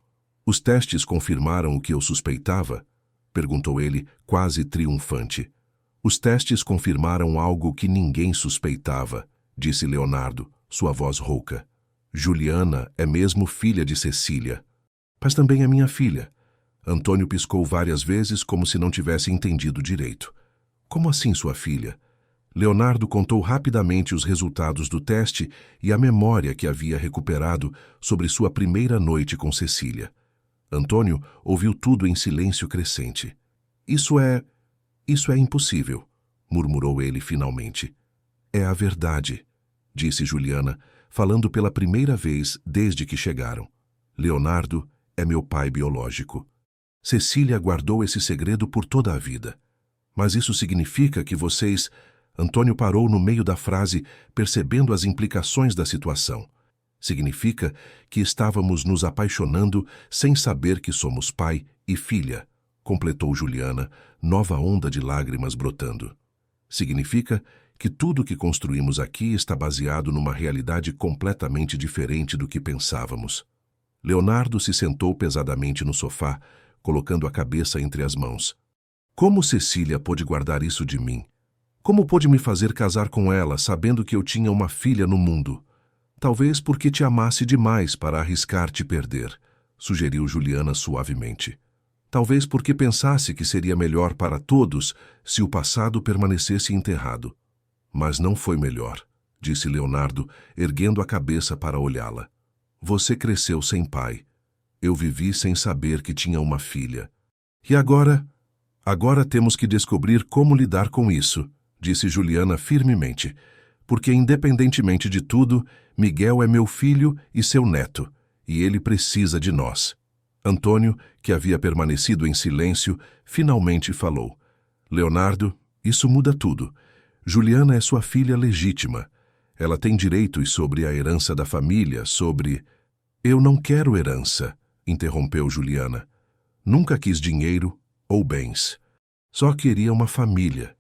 Os testes confirmaram o que eu suspeitava? Perguntou ele, quase triunfante. Os testes confirmaram algo que ninguém suspeitava, disse Leonardo, sua voz rouca. Juliana é mesmo filha de Cecília. Mas também é minha filha. Antônio piscou várias vezes como se não tivesse entendido direito. Como assim sua filha? Leonardo contou rapidamente os resultados do teste e a memória que havia recuperado sobre sua primeira noite com Cecília. Antônio ouviu tudo em silêncio crescente. Isso é impossível, murmurou ele finalmente. É a verdade, disse Juliana, falando pela primeira vez desde que chegaram. Leonardo é meu pai biológico. Cecília guardou esse segredo por toda a vida. Mas isso significa que vocês... Antônio parou no meio da frase, percebendo as implicações da situação. Significa que estávamos nos apaixonando sem saber que somos pai e filha, completou Juliana, nova onda de lágrimas brotando. Significa que tudo que construímos aqui está baseado numa realidade completamente diferente do que pensávamos. Leonardo se sentou pesadamente no sofá, colocando a cabeça entre as mãos. Como Cecília pôde guardar isso de mim? Como pôde me fazer casar com ela, sabendo que eu tinha uma filha no mundo? Talvez porque te amasse demais para arriscar te perder, sugeriu Juliana suavemente. Talvez porque pensasse que seria melhor para todos se o passado permanecesse enterrado. Mas não foi melhor, disse Leonardo, erguendo a cabeça para olhá-la. Você cresceu sem pai. Eu vivi sem saber que tinha uma filha. E agora? Agora temos que descobrir como lidar com isso, disse Juliana firmemente, porque independentemente de tudo, Miguel é meu filho e seu neto, e ele precisa de nós. Antônio, que havia permanecido em silêncio, finalmente falou. Leonardo, isso muda tudo. Juliana é sua filha legítima. Ela tem direitos sobre a herança da família, sobre... Eu não quero herança, interrompeu Juliana. Nunca quis dinheiro ou bens. Só queria uma família.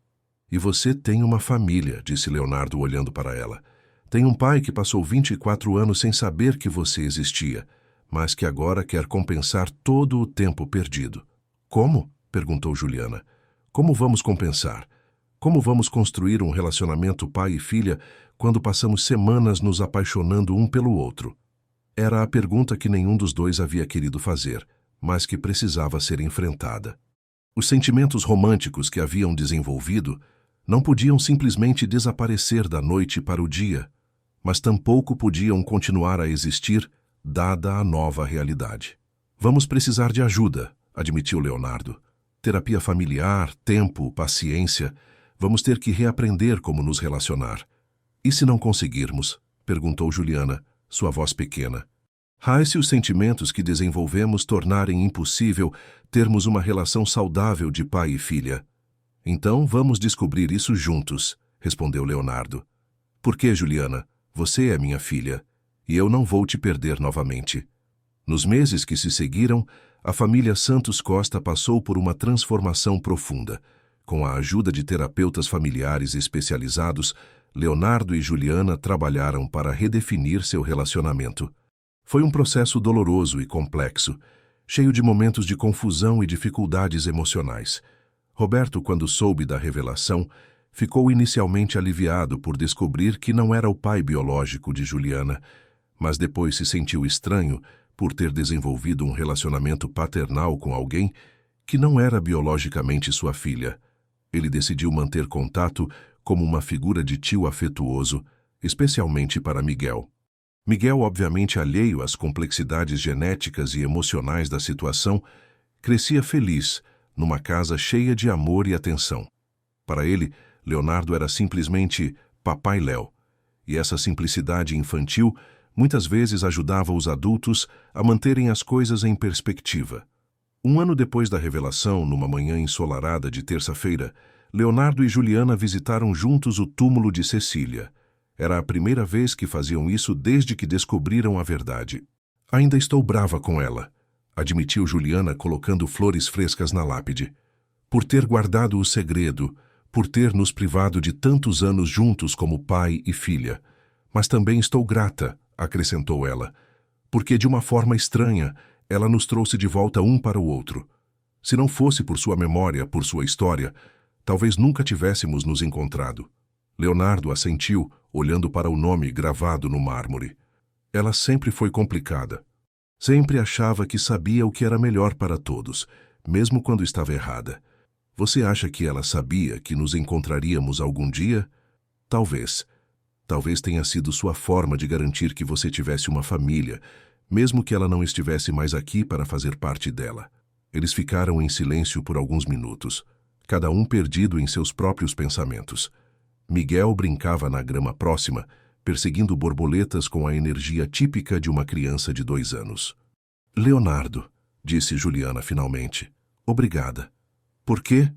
E você tem uma família, disse Leonardo olhando para ela. Tem um pai que passou 24 anos sem saber que você existia, mas que agora quer compensar todo o tempo perdido. Como? Perguntou Juliana. Como vamos compensar? Como vamos construir um relacionamento pai e filha quando passamos semanas nos apaixonando um pelo outro? Era a pergunta que nenhum dos dois havia querido fazer, mas que precisava ser enfrentada. Os sentimentos românticos que haviam desenvolvido não podiam simplesmente desaparecer da noite para o dia, mas tampouco podiam continuar a existir, dada a nova realidade. Vamos precisar de ajuda, admitiu Leonardo. Terapia familiar, tempo, paciência. Vamos ter que reaprender como nos relacionar. E se não conseguirmos? Perguntou Juliana, sua voz pequena. Se os sentimentos que desenvolvemos tornarem impossível termos uma relação saudável de pai e filha. Então vamos descobrir isso juntos, respondeu Leonardo. Por que, Juliana? Você é minha filha, e eu não vou te perder novamente. Nos meses que se seguiram, a família Santos Costa passou por uma transformação profunda. Com a ajuda de terapeutas familiares especializados, Leonardo e Juliana trabalharam para redefinir seu relacionamento. Foi um processo doloroso e complexo, cheio de momentos de confusão e dificuldades emocionais. Roberto, quando soube da revelação, ficou inicialmente aliviado por descobrir que não era o pai biológico de Juliana, mas depois se sentiu estranho por ter desenvolvido um relacionamento paternal com alguém que não era biologicamente sua filha. Ele decidiu manter contato como uma figura de tio afetuoso, especialmente para Miguel. Miguel, obviamente alheio às complexidades genéticas e emocionais da situação, crescia feliz, numa casa cheia de amor e atenção. Para ele, Leonardo era simplesmente Papai Léo, e essa simplicidade infantil muitas vezes ajudava os adultos a manterem as coisas em perspectiva. Um ano depois da revelação, numa manhã ensolarada de terça-feira, Leonardo e Juliana visitaram juntos o túmulo de Cecília. Era a primeira vez que faziam isso desde que descobriram a verdade. Ainda estou brava com ela, admitiu Juliana colocando flores frescas na lápide. Por ter guardado o segredo, por ter nos privado de tantos anos juntos como pai e filha. Mas também estou grata, acrescentou ela, porque de uma forma estranha, ela nos trouxe de volta um para o outro. Se não fosse por sua memória, por sua história, talvez nunca tivéssemos nos encontrado. Leonardo assentiu, olhando para o nome gravado no mármore. Ela sempre foi complicada. Sempre achava que sabia o que era melhor para todos, mesmo quando estava errada. Você acha que ela sabia que nos encontraríamos algum dia? Talvez. Talvez tenha sido sua forma de garantir que você tivesse uma família, mesmo que ela não estivesse mais aqui para fazer parte dela. Eles ficaram em silêncio por alguns minutos, cada um perdido em seus próprios pensamentos. Miguel brincava na grama próxima, perseguindo borboletas com a energia típica de uma criança de 2 anos. Leonardo, disse Juliana finalmente, obrigada. Por quê?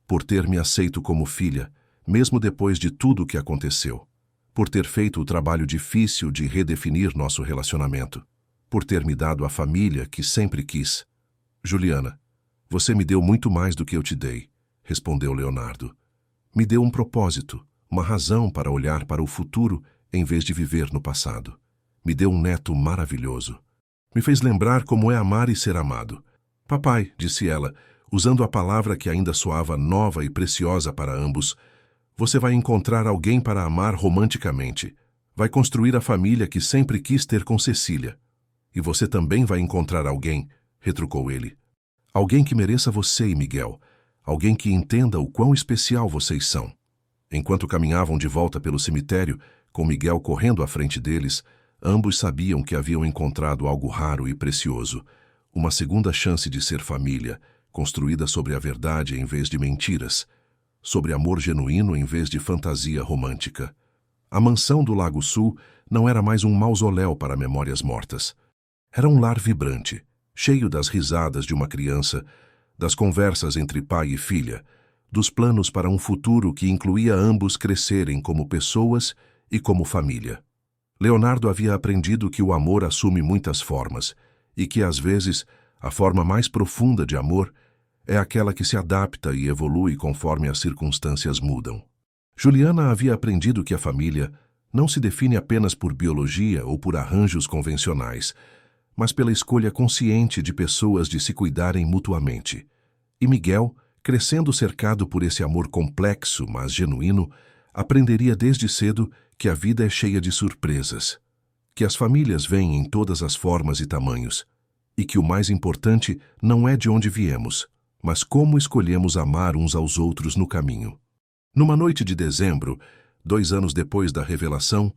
Por ter me aceito como filha, mesmo depois de tudo o que aconteceu. Por ter feito o trabalho difícil de redefinir nosso relacionamento. Por ter me dado a família que sempre quis. Juliana, você me deu muito mais do que eu te dei, respondeu Leonardo. Me deu um propósito, uma razão para olhar para o futuro em vez de viver no passado. Me deu um neto maravilhoso. Me fez lembrar como é amar e ser amado. Papai, disse ela, usando a palavra que ainda soava nova e preciosa para ambos, você vai encontrar alguém para amar romanticamente. Vai construir a família que sempre quis ter com Cecília. E você também vai encontrar alguém, retrucou ele. Alguém que mereça você e Miguel. Alguém que entenda o quão especial vocês são. Enquanto caminhavam de volta pelo cemitério, com Miguel correndo à frente deles, ambos sabiam que haviam encontrado algo raro e precioso. Uma segunda chance de ser família, construída sobre a verdade em vez de mentiras. Sobre amor genuíno em vez de fantasia romântica. A mansão do Lago Sul não era mais um mausoléu para memórias mortas. Era um lar vibrante, cheio das risadas de uma criança, das conversas entre pai e filha, dos planos para um futuro que incluía ambos crescerem como pessoas e como família. Leonardo havia aprendido que o amor assume muitas formas e que, às vezes, a forma mais profunda de amor é aquela que se adapta e evolui conforme as circunstâncias mudam. Juliana havia aprendido que a família não se define apenas por biologia ou por arranjos convencionais, mas pela escolha consciente de pessoas de se cuidarem mutuamente. E Miguel, crescendo cercado por esse amor complexo, mas genuíno, aprenderia desde cedo que a vida é cheia de surpresas, que as famílias vêm em todas as formas e tamanhos, e que o mais importante não é de onde viemos, mas como escolhemos amar uns aos outros no caminho. Numa noite de dezembro, 2 anos depois da revelação,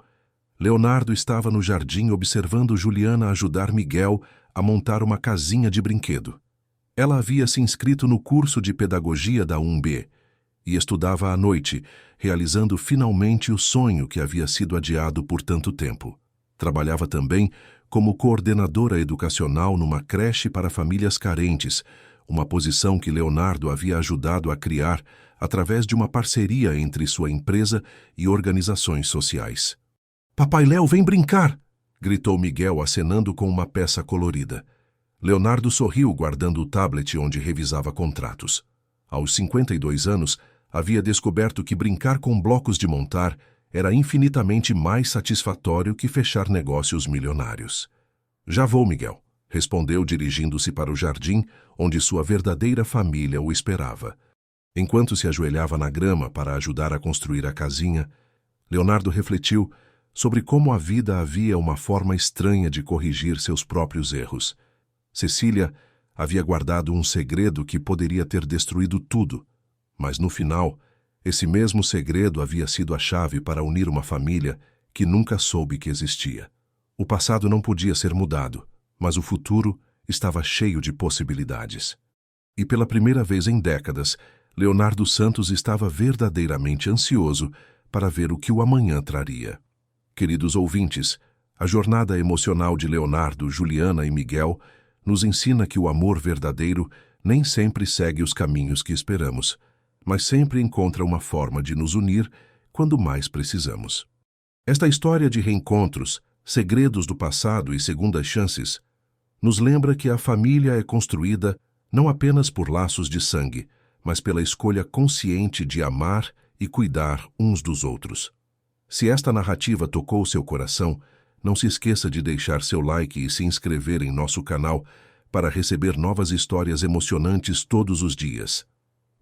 Leonardo estava no jardim observando Juliana ajudar Miguel a montar uma casinha de brinquedo. Ela havia se inscrito no curso de pedagogia da UNB e estudava à noite, realizando finalmente o sonho que havia sido adiado por tanto tempo. Trabalhava também como coordenadora educacional numa creche para famílias carentes, uma posição que Leonardo havia ajudado a criar através de uma parceria entre sua empresa e organizações sociais. "Papai Léo, vem brincar!" gritou Miguel acenando com uma peça colorida. Leonardo sorriu guardando o tablet onde revisava contratos. Aos 52 anos, havia descoberto que brincar com blocos de montar era infinitamente mais satisfatório que fechar negócios milionários. "Já vou, Miguel", respondeu dirigindo-se para o jardim onde sua verdadeira família o esperava. Enquanto se ajoelhava na grama para ajudar a construir a casinha, Leonardo refletiu sobre como a vida havia uma forma estranha de corrigir seus próprios erros. Cecília havia guardado um segredo que poderia ter destruído tudo, mas no final, esse mesmo segredo havia sido a chave para unir uma família que nunca soube que existia. O passado não podia ser mudado, mas o futuro estava cheio de possibilidades. E pela primeira vez em décadas, Leonardo Santos estava verdadeiramente ansioso para ver o que o amanhã traria. Queridos ouvintes, a jornada emocional de Leonardo, Juliana e Miguel nos ensina que o amor verdadeiro nem sempre segue os caminhos que esperamos, mas sempre encontra uma forma de nos unir quando mais precisamos. Esta história de reencontros, segredos do passado e segundas chances, nos lembra que a família é construída não apenas por laços de sangue, mas pela escolha consciente de amar e cuidar uns dos outros. Se esta narrativa tocou seu coração, Não se esqueça de deixar seu like e se inscrever em nosso canal para receber novas histórias emocionantes todos os dias.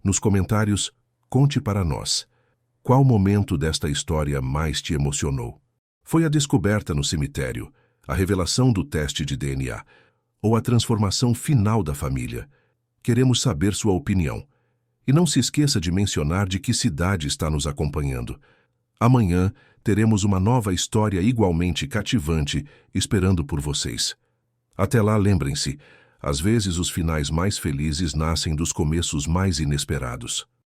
Nos comentários, conte para nós. Qual momento desta história mais te emocionou? Foi a descoberta no cemitério, a revelação do teste de DNA ou a transformação final da família? Queremos saber sua opinião. E não se esqueça de mencionar de que cidade está nos acompanhando. Amanhã teremos uma nova história igualmente cativante esperando por vocês. Até lá, lembrem-se, às vezes os finais mais felizes nascem dos começos mais inesperados.